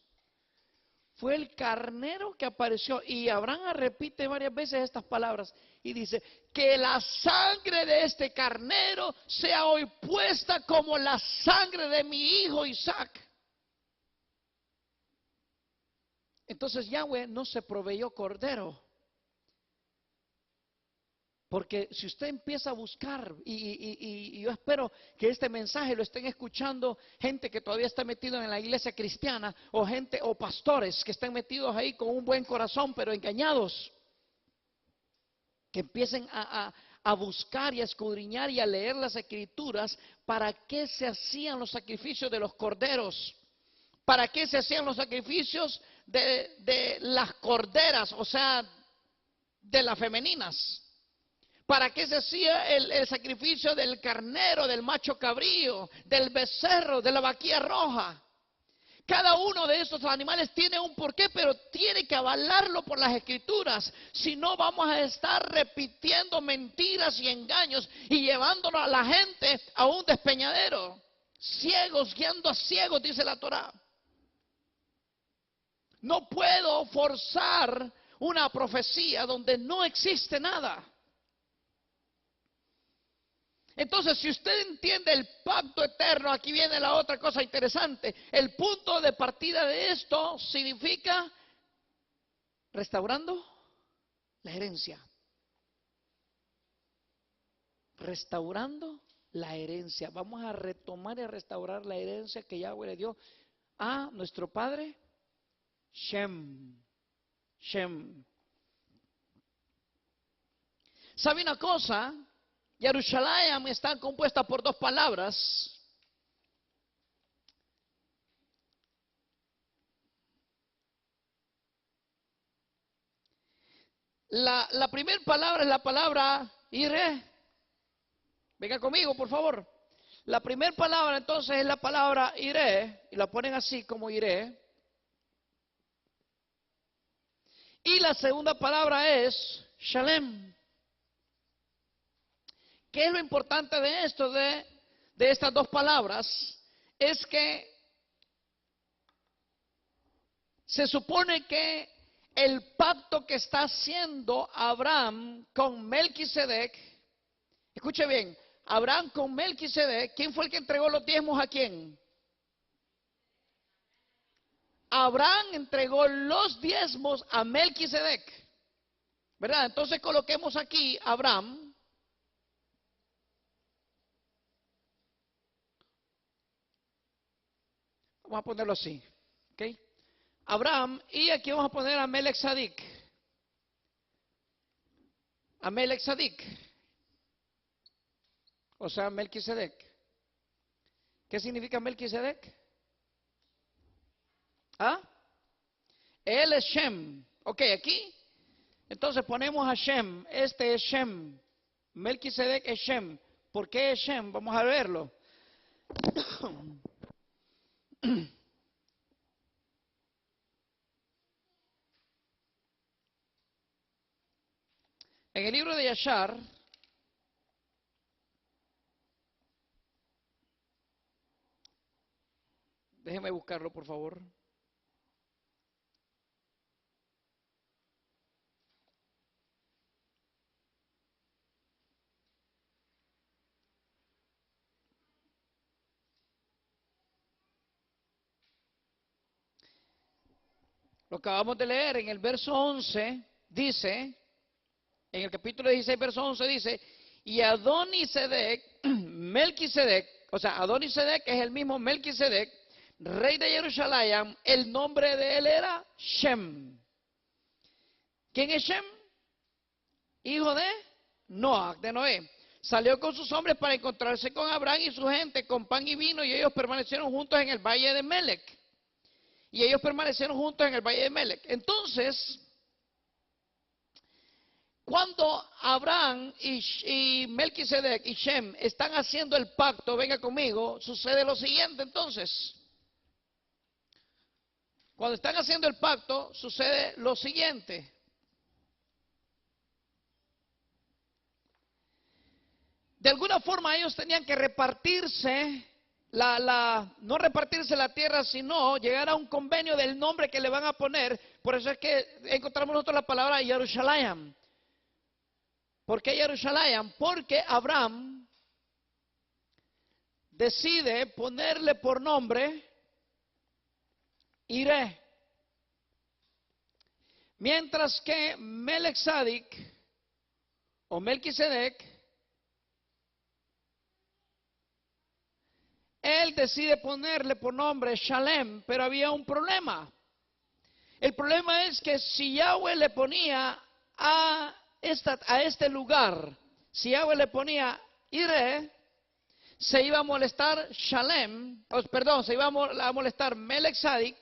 Fue el carnero que apareció. Y Abraham repite varias veces estas palabras y dice, que la sangre de este carnero sea hoy puesta como la sangre de mi hijo Isaac. Entonces Yahweh no se proveyó cordero. Porque si usted empieza a buscar, y yo espero que este mensaje lo estén escuchando gente que todavía está metido en la iglesia cristiana, o gente, o pastores que están metidos ahí con un buen corazón, pero engañados, que empiecen a buscar y a escudriñar y a leer las escrituras. ¿Para qué se hacían los sacrificios de los corderos? ¿Para qué se hacían los sacrificios de las corderas, o sea, de las femeninas? ¿Para qué se hacía el sacrificio del carnero, del macho cabrío, del becerro, de la vaquilla roja? Cada uno de estos animales tiene un porqué, pero tiene que avalarlo por las escrituras. Si no, vamos a estar repitiendo mentiras y engaños y llevándolo a la gente a un despeñadero. Ciegos guiando a ciegos, dice la Torá. No puedo forzar una profecía donde no existe nada. Entonces, si usted entiende el pacto eterno, aquí viene la otra cosa interesante. El punto de partida de esto significa restaurando la herencia. Restaurando la herencia. Vamos a retomar y a restaurar la herencia que Yahweh le dio a nuestro padre Shem. ¿Sabe una cosa? Jerusalén está compuesta por dos palabras. La primera palabra es la palabra Ire. Venga conmigo, por favor. La primera palabra entonces es la palabra Ire, y la ponen así como Ire. Y la segunda palabra es Shalem. ¿Qué es lo importante de esto, de estas dos palabras? Es que se supone que el pacto que está haciendo Abraham con Melquisedec, escuche bien, Abraham con Melquisedec, ¿quién fue el que entregó los diezmos a quién? Abraham entregó los diezmos a Melquisedec, ¿verdad? Entonces coloquemos aquí Abraham. Vamos a ponerlo así, ¿ok? Abraham, y aquí vamos a poner a Melech Sadik. A Melech Sadik. O sea, Melquisedec. ¿Qué significa Melquisedec? ¿Ah? Él es Shem. Ok, aquí. Entonces ponemos a Shem. Este es Shem. Melquisedec es Shem. ¿Por qué es Shem? Vamos a verlo. En el libro de Yashar, déjeme buscarlo por favor. Lo acabamos de leer en el verso 11, dice, en el capítulo 16, verso 11 dice, y Adonisedec, Melquisedec, o sea, Adonisedec es el mismo Melquisedec, rey de Jerusalén, el nombre de él era Shem. ¿Quién es Shem? Hijo de Noach, de Noé. Salió con sus hombres para encontrarse con Abraham y su gente, con pan y vino, y ellos permanecieron juntos en el valle de Melec. Y ellos permanecieron juntos en el valle de Melec. Entonces, cuando Abraham y Melquisedec y Shem están haciendo el pacto, venga conmigo, sucede lo siguiente entonces. Cuando están haciendo el pacto, sucede lo siguiente. De alguna forma ellos tenían que repartirse, no repartirse la tierra, sino llegar a un convenio del nombre que le van a poner. Por eso es que encontramos nosotros la palabra Jerusalén. ¿Por qué Jerusalén? Porque Abraham decide ponerle por nombre Iré. Mientras que Melech Sadik o Melquisedec, él decide ponerle por nombre Shalem, pero había un problema. El problema es que si Yahweh le ponía a este lugar, si Yahweh le ponía Ire, se iba a molestar Shalem, se iba a molestar Melech Tzadik,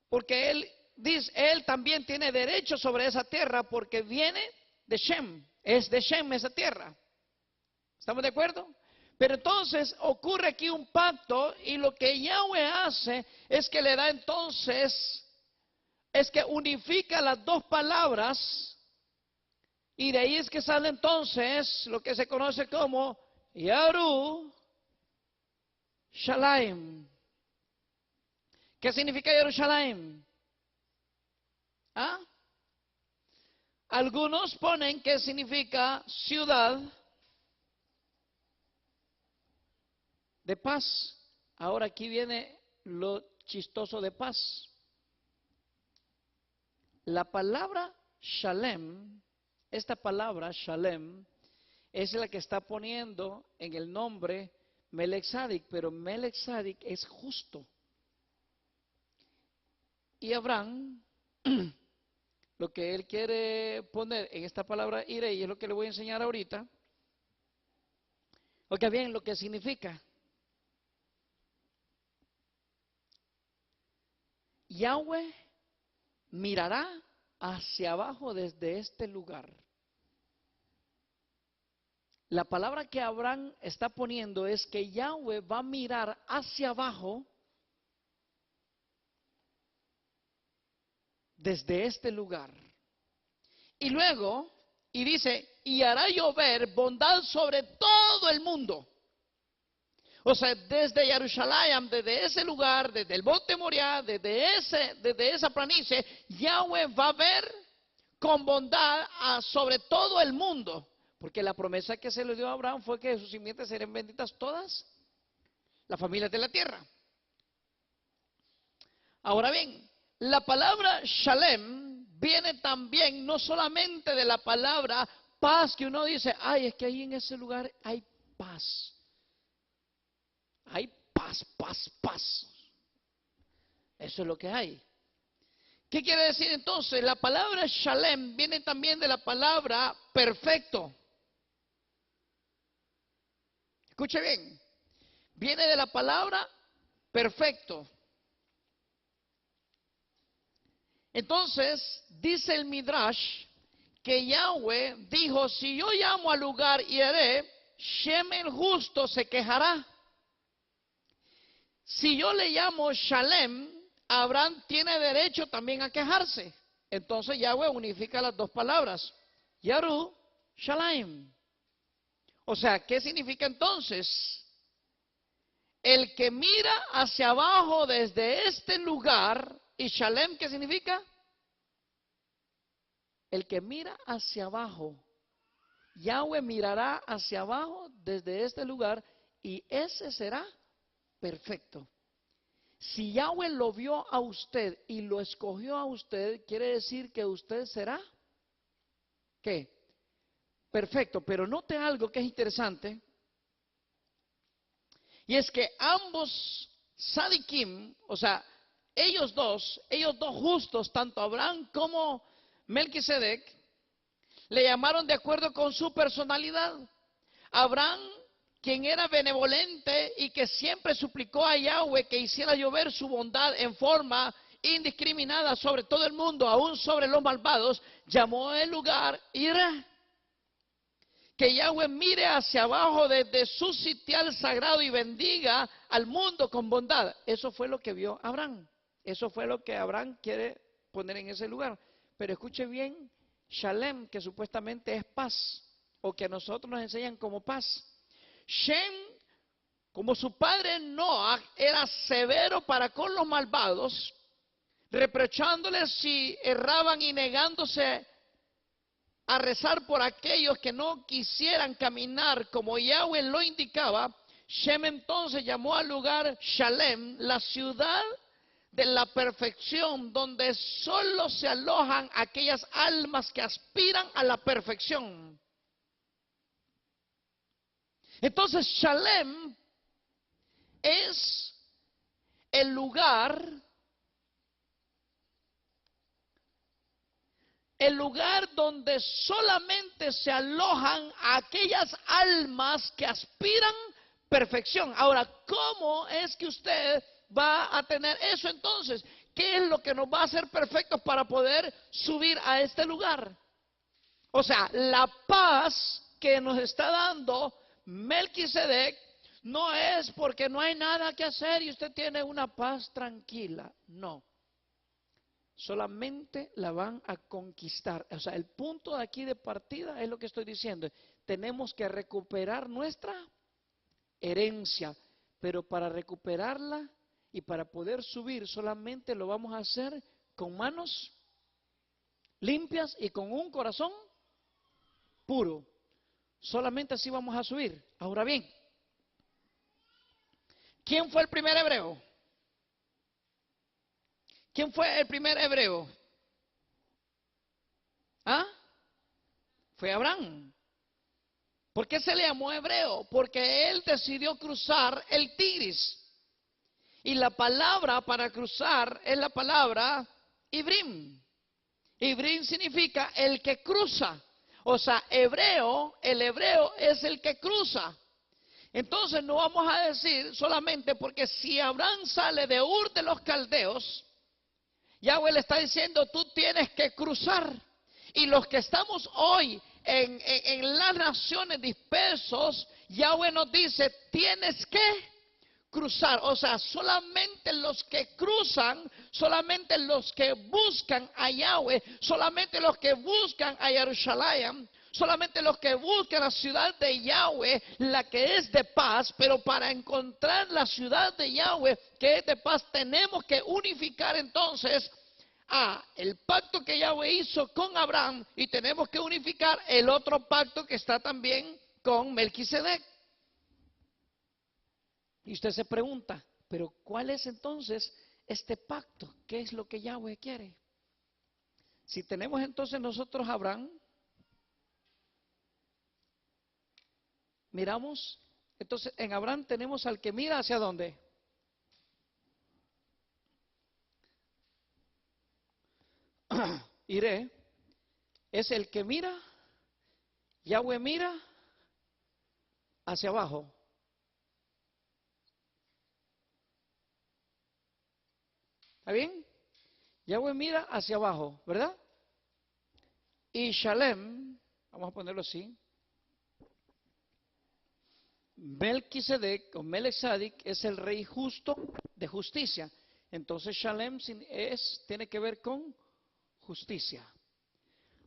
porque él también tiene derecho sobre esa tierra porque viene de Shem, es de Shem esa tierra. ¿Estamos de acuerdo? Pero entonces ocurre aquí un pacto y lo que Yahweh hace es que le da entonces, es que unifica las dos palabras y de ahí es que sale entonces lo que se conoce como Yaru Shalayim. ¿Qué significa Jerusalén? ¿Ah? Algunos ponen que significa ciudad de paz. Ahora aquí viene lo chistoso de paz. La palabra Shalem, esta palabra Shalem, es la que está poniendo en el nombre Melech Tzadik, pero Melech Tzadik es justo. Y Abraham, lo que él quiere poner en esta palabra Ire, y es lo que le voy a enseñar ahorita, oiga bien lo que significa. Yahweh mirará hacia abajo desde este lugar. La palabra que Abraham está poniendo es que Yahweh va a mirar hacia abajo desde este lugar. Y luego, y dice, y hará llover bondad sobre todo el mundo. O sea, desde Jerusalén, desde ese lugar, desde el monte Moriah, desde esa planicie, Yahweh va a ver con bondad sobre todo el mundo. Porque la promesa que se le dio a Abraham fue que sus simientes serían benditas todas las familias de la tierra. Ahora bien, la palabra Shalem viene también no solamente de la palabra paz, que uno dice, ay, es que ahí en ese lugar hay paz. Hay paz, paz, paz. Eso es lo que hay. ¿Qué quiere decir entonces? La palabra Shalem viene también de la palabra perfecto. Escuche bien. Viene de la palabra perfecto. Entonces, dice el Midrash que Yahweh dijo, si yo llamo al lugar Iré, Shem el justo se quejará. Si yo le llamo Shalem, Abraham tiene derecho también a quejarse. Entonces Yahweh unifica las dos palabras. Yaru, Shalem. O sea, ¿qué significa entonces? El que mira hacia abajo desde este lugar, ¿y Shalem qué significa? El que mira hacia abajo. Yahweh mirará hacia abajo desde este lugar y ese será perfecto. Si Yahweh lo vio a usted y lo escogió a usted, quiere decir que usted será, ¿qué? Perfecto. Pero note algo que es interesante, y es que ambos Sadikim, o sea, ellos dos justos, tanto Abraham como Melquisedec, le llamaron de acuerdo con su personalidad. Abraham, quien era benevolente y que siempre suplicó a Yahweh que hiciera llover su bondad en forma indiscriminada sobre todo el mundo, aún sobre los malvados, llamó el lugar Ire. Que Yahweh mire hacia abajo desde su sitial sagrado y bendiga al mundo con bondad. Eso fue lo que vio Abraham. Eso fue lo que Abraham quiere poner en ese lugar. Pero escuche bien, Shalem, que supuestamente es paz, o que a nosotros nos enseñan como paz. Shem, como su padre Noah era severo para con los malvados, reprochándoles si erraban y negándose a rezar por aquellos que no quisieran caminar como Yahweh lo indicaba, Shem entonces llamó al lugar Shalem, la ciudad de la perfección, donde solo se alojan aquellas almas que aspiran a la perfección. Entonces, Shalem es el lugar donde solamente se alojan aquellas almas que aspiran perfección. Ahora, ¿cómo es que usted va a tener eso entonces? ¿Qué es lo que nos va a hacer perfectos para poder subir a este lugar? O sea, la paz que nos está dando Melquisedec no es porque no hay nada que hacer y usted tiene una paz tranquila. No. Solamente la van a conquistar. O sea, el punto de aquí de partida es lo que estoy diciendo. Tenemos que recuperar nuestra herencia, pero para recuperarla y para poder subir solamente lo vamos a hacer con manos limpias y con un corazón puro. Solamente así vamos a subir. Ahora bien, ¿quién fue el primer hebreo? ¿Quién fue el primer hebreo? ¿Ah? Fue Abraham. ¿Por qué se le llamó hebreo? Porque él decidió cruzar el Tigris. Y la palabra para cruzar es la palabra Ibrim. Ibrim significa el que cruza. O sea, hebreo, el hebreo es el que cruza. Entonces no vamos a decir solamente porque si Abraham sale de Ur de los Caldeos, Yahweh le está diciendo, tú tienes que cruzar. Y los que estamos hoy en las naciones dispersos, Yahweh nos dice, tienes que cruzar. O sea, solamente los que cruzan, solamente los que buscan a Yahweh, solamente los que buscan a Jerusalén, solamente los que buscan la ciudad de Yahweh, la que es de paz. Pero para encontrar la ciudad de Yahweh, que es de paz, tenemos que unificar entonces el pacto que Yahweh hizo con Abraham, y tenemos que unificar el otro pacto que está también con Melquisedec. Y usted se pregunta, pero ¿cuál es entonces este pacto? ¿Qué es lo que Yahweh quiere? Si tenemos entonces nosotros a Abraham, miramos, entonces en Abraham tenemos al que mira hacia dónde. Iré, es el que mira, Yahweh mira hacia abajo. ¿Está bien? Yahweh mira hacia abajo, ¿verdad? Y Shalem, vamos a ponerlo así, Melquisedec o Melechizedek es el rey justo de justicia. Entonces Shalem tiene que ver con justicia.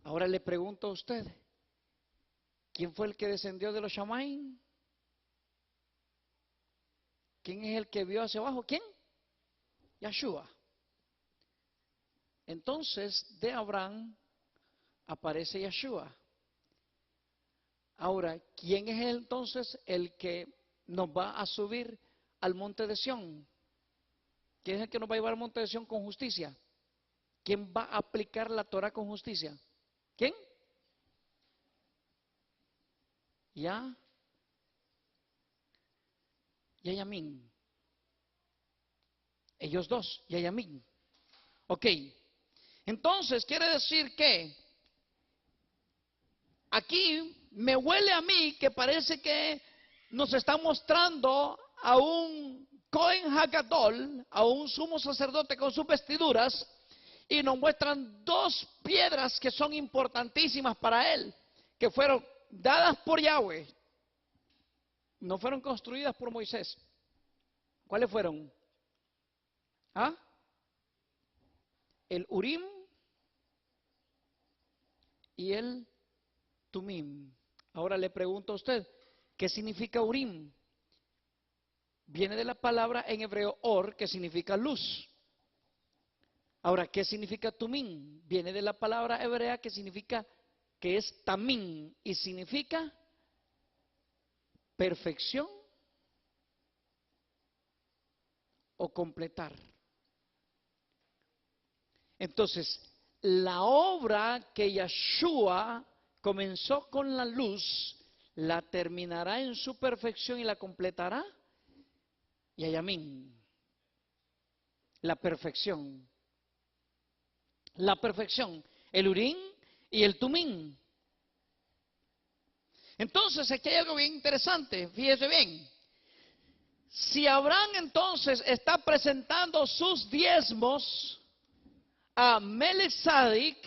Ahora le pregunto a usted, ¿quién fue el que descendió de los Shamaim? ¿Quién es el que vio hacia abajo? ¿Quién? Yeshua. Entonces de Abraham aparece Yeshua. Ahora, ¿quién es entonces el que nos va a subir al monte de Sión? ¿Quién es el que nos va a llevar al monte de Sión con justicia? ¿Quién va a aplicar la Torah con justicia? ¿Quién? Yayamín. Ellos dos, Yayamín. Ok. Entonces, quiere decir que aquí me huele a mí que parece que nos está mostrando a un Cohen Hagadol, a un sumo sacerdote con sus vestiduras, y nos muestran dos piedras que son importantísimas para él, que fueron dadas por Yahweh, no fueron construidas por Moisés. ¿Cuáles fueron? El Urim y el Tumim. Ahora le pregunto a usted, ¿qué significa Urim? Viene de la palabra en hebreo Or, que significa luz. Ahora, ¿qué significa Tumim? Viene de la palabra hebrea que significa, que es Tamim, y significa perfección o completar. Entonces, la obra que Yeshua comenzó con la luz, la terminará en su perfección y la completará Yayamín. La perfección. La perfección. El Urín y el Tumín. Entonces, aquí hay algo bien interesante, fíjese bien. Si Abraham entonces está presentando sus diezmos a Melquisedec,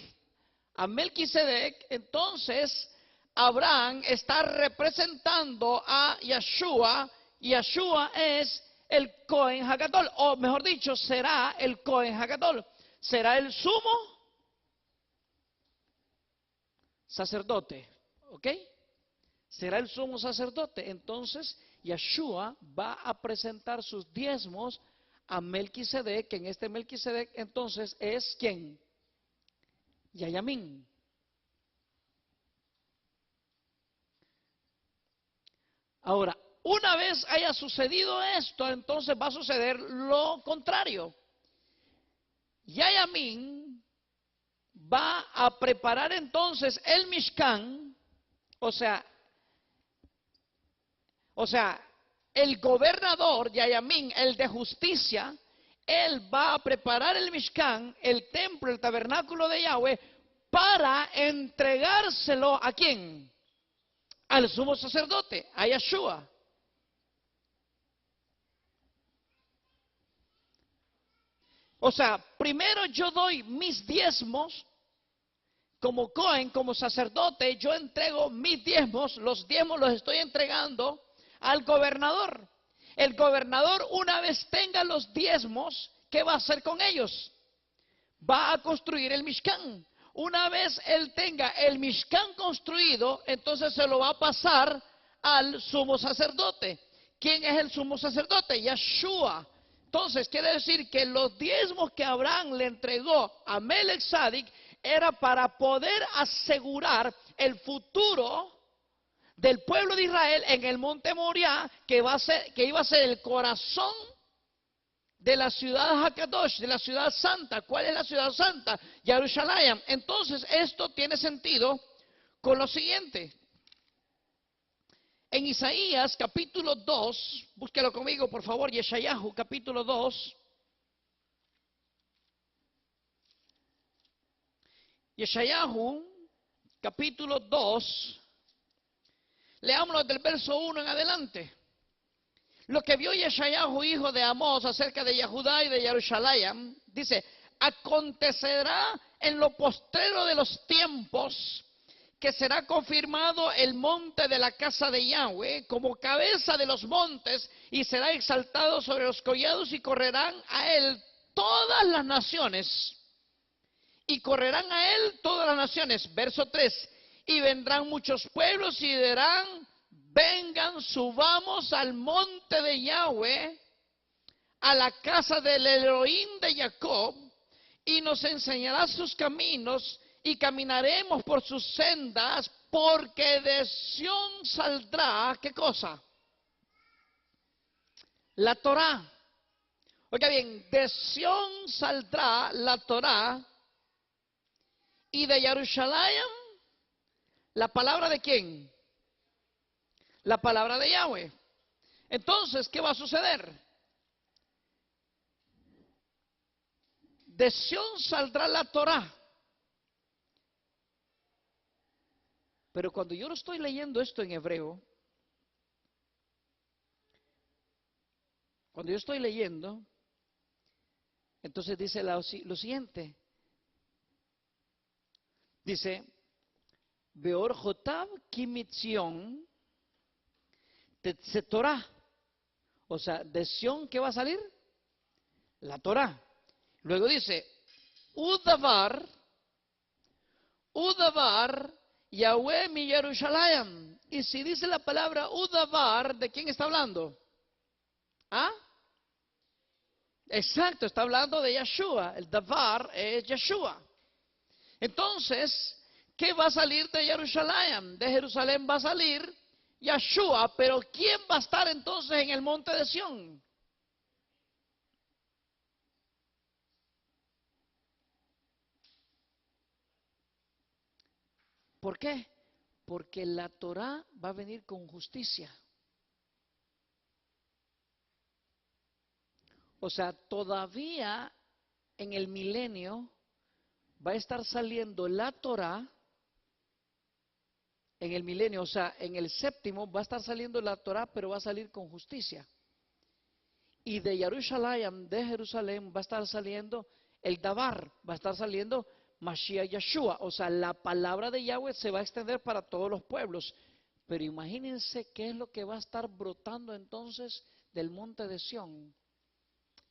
entonces Abraham está representando a Yeshua, y Yeshua es el Cohen Hagadol, o mejor dicho, será el Cohen Hagadol, será el sumo sacerdote, ¿ok? Será el sumo sacerdote. Entonces Yeshua va a presentar sus diezmos a Melquisedec, que en este Melquisedec entonces es ¿quién? Yayamín. Ahora, una vez haya sucedido esto, entonces va a suceder lo contrario. Yayamín va a preparar entonces el Mishkan, o sea, el gobernador Yayamín, el de justicia, él va a preparar el Mishkan, el templo, el tabernáculo de Yahweh, para entregárselo ¿a quién? Al sumo sacerdote, a Yeshua. O sea, primero yo doy mis diezmos como Cohen, como sacerdote, yo entrego mis diezmos, los diezmos los estoy entregando al gobernador. El gobernador, una vez tenga los diezmos, ¿qué va a hacer con ellos? Va a construir el Mishkan. Una vez él tenga el Mishkan construido, entonces se lo va a pasar al sumo sacerdote. ¿Quién es el sumo sacerdote? Yeshua. Entonces quiere decir que los diezmos que Abraham le entregó a Melech Tzadik era para poder asegurar el futuro del pueblo de Israel en el monte Moriah, que iba a ser el corazón de la ciudad Hakadosh, de la ciudad santa. ¿Cuál es la ciudad santa? Jerusalén. Entonces esto tiene sentido con lo siguiente. En Isaías capítulo 2, búsquelo conmigo por favor, Yeshayahu capítulo 2. Yeshayahu capítulo 2, leámoslo del verso 1 en adelante. Lo que vio Yeshayahu, hijo de Amós, acerca de Yehudá y de Jerusalén, dice: acontecerá en lo postrero de los tiempos que será confirmado el monte de la casa de Yahweh como cabeza de los montes, y será exaltado sobre los collados, y correrán a él todas las naciones. Y correrán a él todas las naciones. Verso 3. Y vendrán muchos pueblos y dirán: vengan, subamos al monte de Yahweh, a la casa del Elohim de Jacob, y nos enseñará sus caminos, y caminaremos por sus sendas, porque de Sión saldrá, ¿qué cosa? La Torá. Oiga bien, de Sión saldrá la Torá, y de Jerusalén, ¿la palabra de quién? La palabra de Yahweh. Entonces, ¿qué va a suceder? De Sión saldrá la Torá. Pero cuando yo lo estoy leyendo esto en hebreo, cuando yo estoy leyendo, entonces dice lo siguiente. Dice: Beor Jotab Kimitzion Tetze Torah. O sea, de Sión, ¿qué va a salir? La Torah. Luego dice: Udavar Yahweh mi Jerusalén. Y si dice la palabra Udavar, ¿de quién está hablando? ¿Ah? Exacto, está hablando de Yeshua. El Davar es Yeshua. Entonces, ¿qué va a salir de Jerusalén? De Jerusalén va a salir Yeshua, pero ¿quién va a estar entonces en el monte de Sión? ¿Por qué? Porque la Torá va a venir con justicia. O sea, todavía en el milenio va a estar saliendo la Torá. En el milenio, o sea, en el séptimo va a estar saliendo la Torá, pero va a salir con justicia. Y de Jerusalén, va a estar saliendo el Dabar, va a estar saliendo Mashiach Yeshua. O sea, la palabra de Yahweh se va a extender para todos los pueblos. Pero imagínense qué es lo que va a estar brotando entonces del monte de Sión.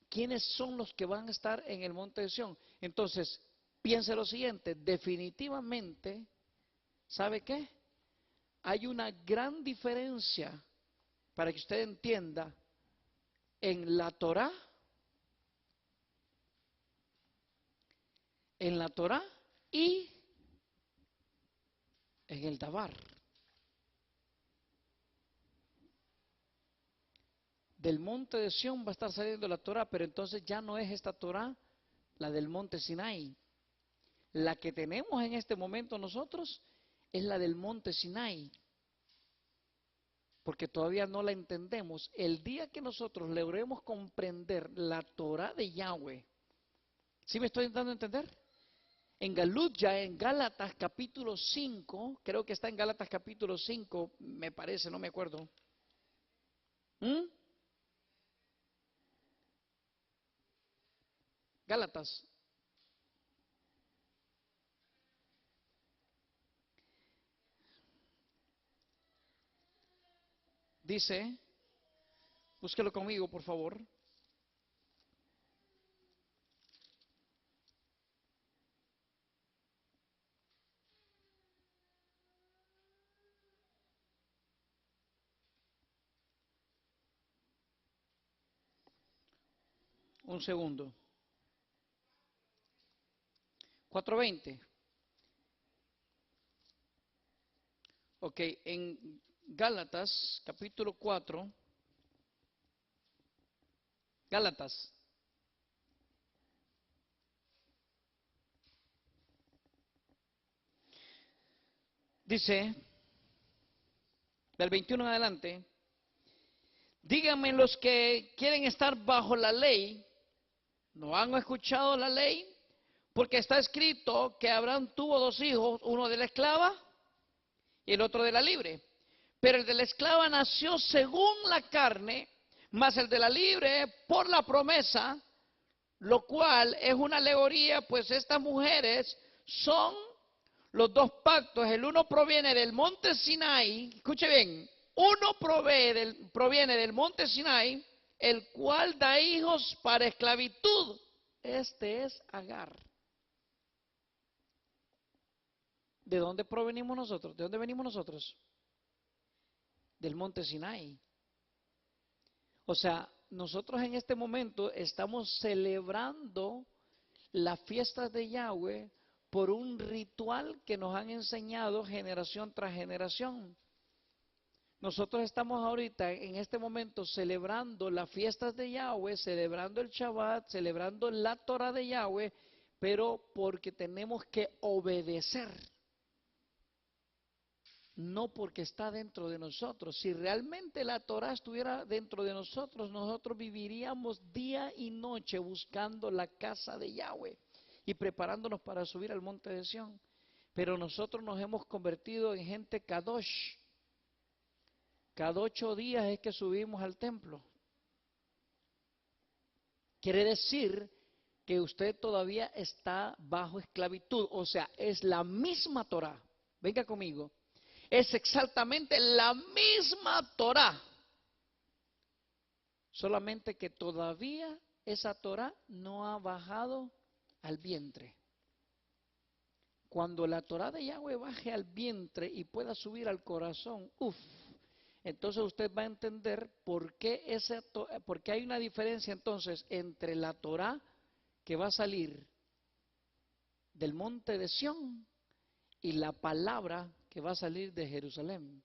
¿Quiénes son los que van a estar en el monte de Sión? Entonces, piense lo siguiente, definitivamente, ¿sabe qué? Hay una gran diferencia, para que usted entienda, en la Torá y en el Dabar. Del monte de Sión va a estar saliendo la Torá, pero entonces ya no es esta Torá la del monte Sinai. La que tenemos en este momento nosotros es la del monte Sinai, porque todavía no la entendemos. El día que nosotros logremos comprender la Torá de Yahweh, ¿sí me estoy dando a entender? En Galut, ya en Gálatas capítulo 5, creo que está en Gálatas capítulo 5, me parece, no me acuerdo. Gálatas. Dice, búsquelo conmigo, por favor. Un segundo. 4:20. Ok, en Gálatas, capítulo 4. Gálatas. Dice, del 21 en adelante, díganme los que quieren estar bajo la ley, ¿no han escuchado la ley? Porque está escrito que Abraham tuvo 2 hijos, uno de la esclava y el otro de la libre. Pero el de la esclava nació según la carne, mas el de la libre por la promesa, lo cual es una alegoría, pues estas mujeres son los 2 pactos. El uno proviene del monte Sinai, escuche bien, uno proviene del monte Sinai, el cual da hijos para esclavitud. Este es Agar. ¿De dónde provenimos nosotros? ¿De dónde venimos nosotros? Del monte Sinai. O sea, nosotros en este momento estamos celebrando las fiestas de Yahweh por un ritual que nos han enseñado generación tras generación. Nosotros estamos ahorita en este momento celebrando las fiestas de Yahweh, celebrando el Shabbat, celebrando la Torah de Yahweh, pero porque tenemos que obedecer. No porque está dentro de nosotros. Si realmente la Torah estuviera dentro de nosotros, nosotros viviríamos día y noche buscando la casa de Yahweh y preparándonos para subir al monte de Sión. Pero nosotros nos hemos convertido en gente kadosh. Cada 8 días es que subimos al templo. Quiere decir que usted todavía está bajo esclavitud. O sea, es la misma Torah. Venga conmigo. Es exactamente la misma Torah. Solamente que todavía esa Torah no ha bajado al vientre. Cuando la Torah de Yahweh baje al vientre y pueda subir al corazón, entonces usted va a entender por qué hay una diferencia entonces entre la Torah que va a salir del monte de Sión y la palabra que va a salir de Jerusalén.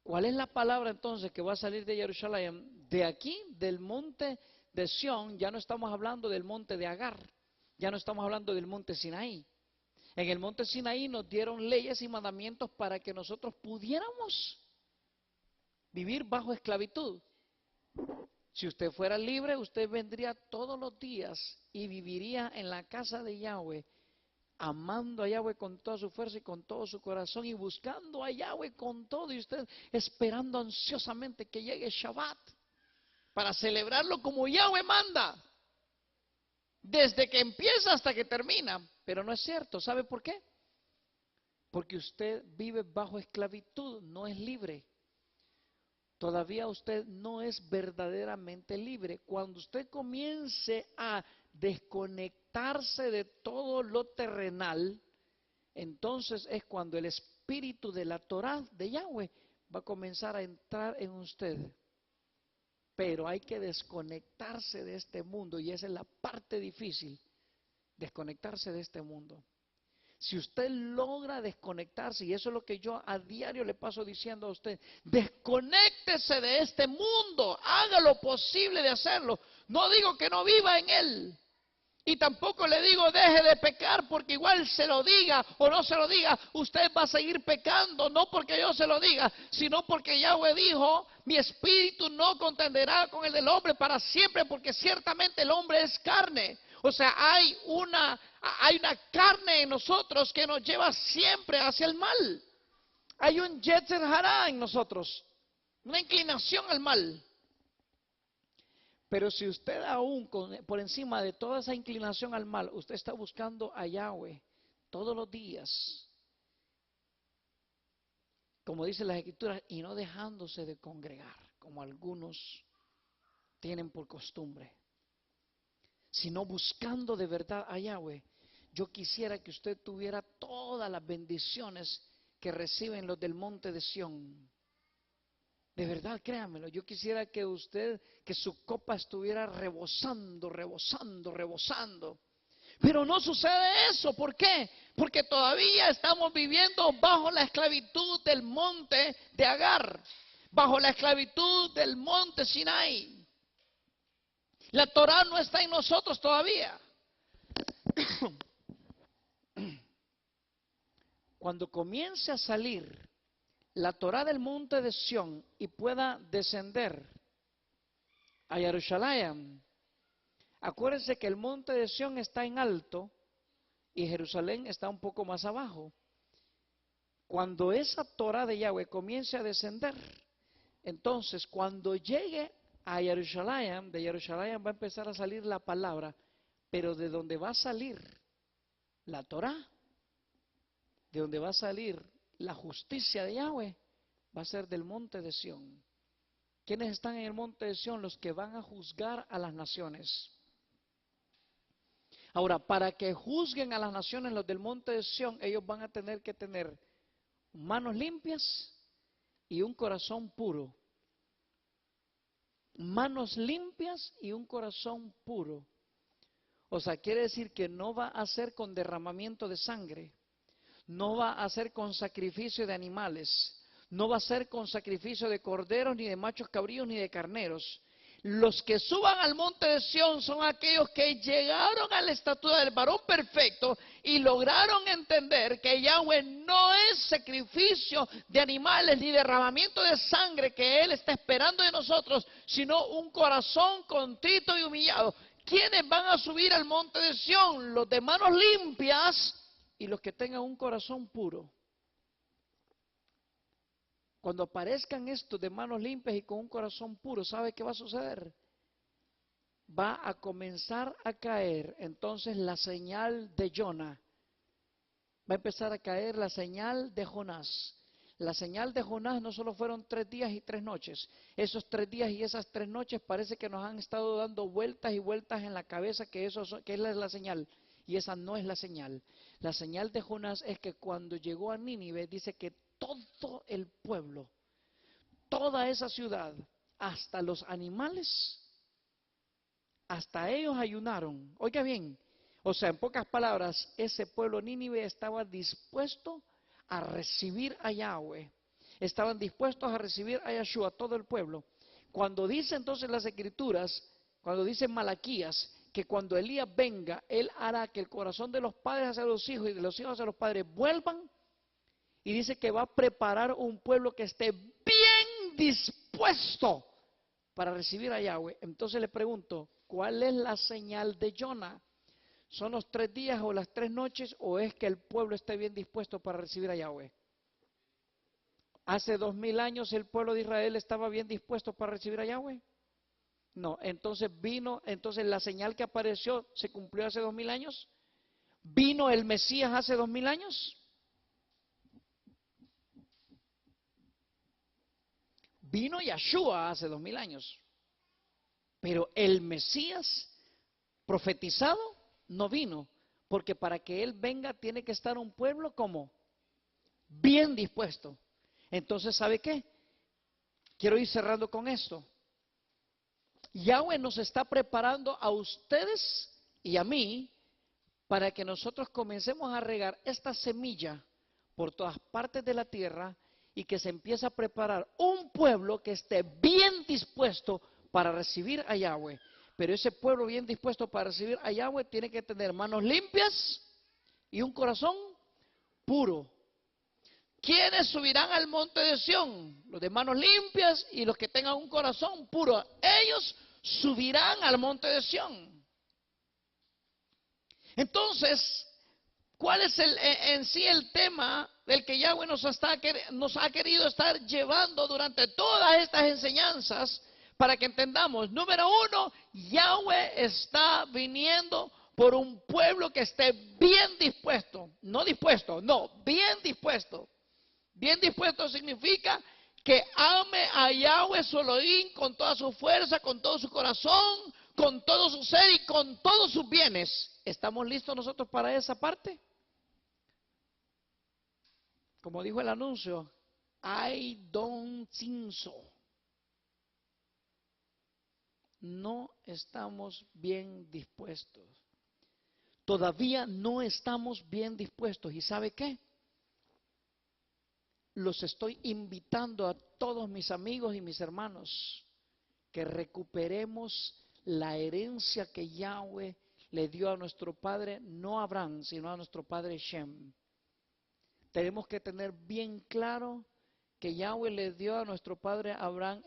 ¿Cuál es la palabra entonces que va a salir de Jerusalén? De aquí, del monte de Sión, ya no estamos hablando del monte de Agar, Ya no estamos hablando del monte Sinaí. En el monte Sinaí nos dieron leyes y mandamientos para que nosotros pudiéramos vivir bajo esclavitud. Si usted fuera libre, usted vendría todos los días y viviría en la casa de Yahweh, amando a Yahweh con toda su fuerza y con todo su corazón y buscando a Yahweh con todo, y usted esperando ansiosamente que llegue Shabbat para celebrarlo como Yahweh manda, desde que empieza hasta que termina. Pero no es cierto. ¿Sabe por qué? Porque usted vive bajo esclavitud, no es libre. Todavía usted no es verdaderamente libre. Cuando usted comience a desconectarse de todo lo terrenal, entonces es cuando el espíritu de la Torá de Yahweh va a comenzar a entrar en usted. Pero hay que desconectarse de este mundo, y esa es la parte difícil, desconectarse de este mundo. Si usted logra desconectarse, y eso es lo que yo a diario le paso diciendo a usted, desconéctese de este mundo, haga lo posible de hacerlo. No digo que no viva en él, y tampoco le digo deje de pecar, porque igual se lo diga o no se lo diga, usted va a seguir pecando, no porque yo se lo diga, sino porque Yahweh dijo, mi espíritu no contenderá con el del hombre para siempre, porque ciertamente el hombre es carne. O sea, hay una carne en nosotros que nos lleva siempre hacia el mal. Hay un Yetzer Hará en nosotros, una inclinación al mal. Pero si usted aún por encima de toda esa inclinación al mal, usted está buscando a Yahweh todos los días, como dice las Escrituras, y no dejándose de congregar, como algunos tienen por costumbre, sino buscando de verdad a Yahweh, yo quisiera que usted tuviera todas las bendiciones que reciben los del monte de Sión. De verdad, créamelo, yo quisiera que usted, que su copa estuviera rebosando, rebosando, rebosando. Pero no sucede eso. ¿Por qué? Porque todavía estamos viviendo bajo la esclavitud del monte de Agar, bajo la esclavitud del monte Sinai. La Torá no está en nosotros todavía. Cuando comience a salir la Torá del monte de Sión y pueda descender a Jerusalén, acuérdense que el monte de Sión está en alto y Jerusalén está un poco más abajo. Cuando esa Torá de Yahweh comience a descender, entonces cuando llegue a Jerusalén, de Jerusalén va a empezar a salir la palabra, pero de donde va a salir la Torá, de donde va a salir la justicia de Yahweh, va a ser del monte de Sión. ¿Quiénes están en el monte de Sión? Los que van a juzgar a las naciones. Ahora, para que juzguen a las naciones los del monte de Sión, ellos van a tener que tener manos limpias y un corazón puro. Manos limpias y un corazón puro. O sea, quiere decir que no va a ser con derramamiento de sangre, no va a ser con sacrificio de animales, no va a ser con sacrificio de corderos, ni de machos cabríos, ni de carneros. Los que suban al monte de Sión son aquellos que llegaron a la estatura del varón perfecto y lograron entender que Yahweh no es sacrificio de animales ni derramamiento de sangre que Él está esperando de nosotros, sino un corazón contrito y humillado. ¿Quiénes van a subir al monte de Sión? Los de manos limpias y los que tengan un corazón puro. Cuando aparezcan estos de manos limpias y con un corazón puro, ¿sabe qué va a suceder? Va a comenzar a caer entonces la señal de Jonah. Va a empezar a caer la señal de Jonás. La señal de Jonás no solo fueron 3 días y 3 noches. Esos 3 días y esas 3 noches parece que nos han estado dando vueltas y vueltas en la cabeza que es la señal. Y esa no es la señal. La señal de Jonás es que cuando llegó a Nínive, dice que todo el pueblo, toda esa ciudad, hasta los animales, hasta ellos ayunaron. Oiga bien, o sea, en pocas palabras, ese pueblo Nínive estaba dispuesto a recibir a Yahweh, estaban dispuestos a recibir a Yeshua, todo el pueblo. Cuando dice entonces las Escrituras, cuando dice Malaquías, que cuando Elías venga, él hará que el corazón de los padres hacia los hijos y de los hijos hacia los padres vuelvan. Y dice que va a preparar un pueblo que esté bien dispuesto para recibir a Yahweh. Entonces le pregunto, ¿cuál es la señal de Jonah? ¿Son los 3 días o las 3 noches o es que el pueblo esté bien dispuesto para recibir a Yahweh? ¿Hace 2000 años el pueblo de Israel estaba bien dispuesto para recibir a Yahweh? No, entonces la señal que apareció se cumplió hace 2000 años. ¿Vino el Mesías hace 2000 años? Vino Yeshua hace 2000 años. Pero el Mesías profetizado no vino, porque para que Él venga tiene que estar un pueblo como bien dispuesto. Entonces, ¿sabe qué? Quiero ir cerrando con esto. Yahweh nos está preparando a ustedes y a mí para que nosotros comencemos a regar esta semilla por todas partes de la tierra y que se empiece a preparar un pueblo que esté bien dispuesto para recibir a Yahweh. Pero ese pueblo bien dispuesto para recibir a Yahweh tiene que tener manos limpias y un corazón puro. ¿Quiénes subirán al monte de Sión? Los de manos limpias y los que tengan un corazón puro. Ellos subirán al monte de Sión. Entonces, ¿cuál es en sí el tema del que Yahweh nos ha querido estar llevando durante todas estas enseñanzas? Para que entendamos, número 1, Yahweh está viniendo por un pueblo que esté bien dispuesto. No dispuesto, no, bien dispuesto. Bien dispuesto significa que ame a Yahweh su Elohim con toda su fuerza, con todo su corazón, con todo su ser y con todos sus bienes. ¿Estamos listos nosotros para esa parte? Como dijo el anuncio, I don't think so. No estamos bien dispuestos. Todavía no estamos bien dispuestos. ¿Y sabe qué? Los estoy invitando a todos mis amigos y mis hermanos que recuperemos la herencia que Yahweh le dio a nuestro padre, no a Abraham, sino a nuestro padre Shem. Tenemos que tener bien claro que Yahweh le dio a nuestro padre Abraham,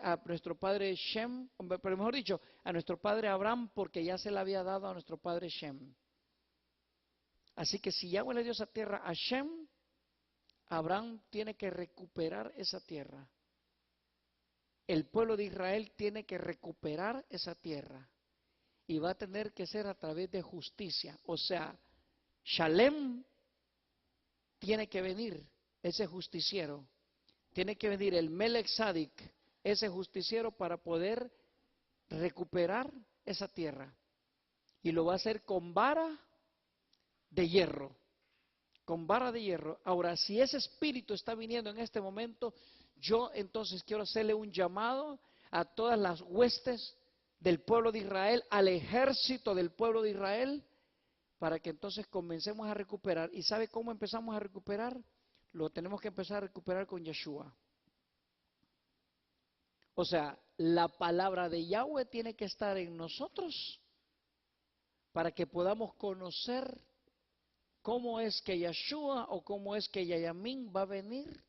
a nuestro padre Shem, pero mejor dicho, a nuestro padre Abraham, porque ya se la había dado a nuestro padre Shem. Así que si Yahweh le dio esa tierra a Shem, Abraham tiene que recuperar esa tierra. El pueblo de Israel tiene que recuperar esa tierra. Y va a tener que ser a través de justicia. O sea, Shalem tiene que venir, ese justiciero. Tiene que venir el Melech Sadik, ese justiciero, para poder recuperar esa tierra. Y lo va a hacer con vara de hierro. Con vara de hierro. Ahora, si ese espíritu está viniendo en este momento, yo entonces quiero hacerle un llamado a todas las huestes del pueblo de Israel, al ejército del pueblo de Israel, para que entonces comencemos a recuperar. ¿Y sabe cómo empezamos a recuperar? Lo tenemos que empezar a recuperar con Yeshua. O sea, la palabra de Yahweh tiene que estar en nosotros para que podamos conocer cómo es que Yeshua o cómo es que Yayamín va a venir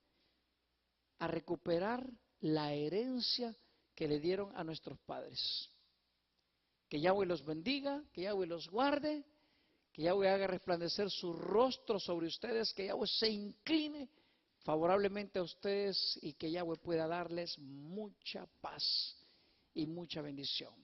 a recuperar la herencia que le dieron a nuestros padres. Que Yahweh los bendiga, que Yahweh los guarde, que Yahweh haga resplandecer su rostro sobre ustedes, que Yahweh se incline favorablemente a ustedes y que Yahweh pueda darles mucha paz y mucha bendición.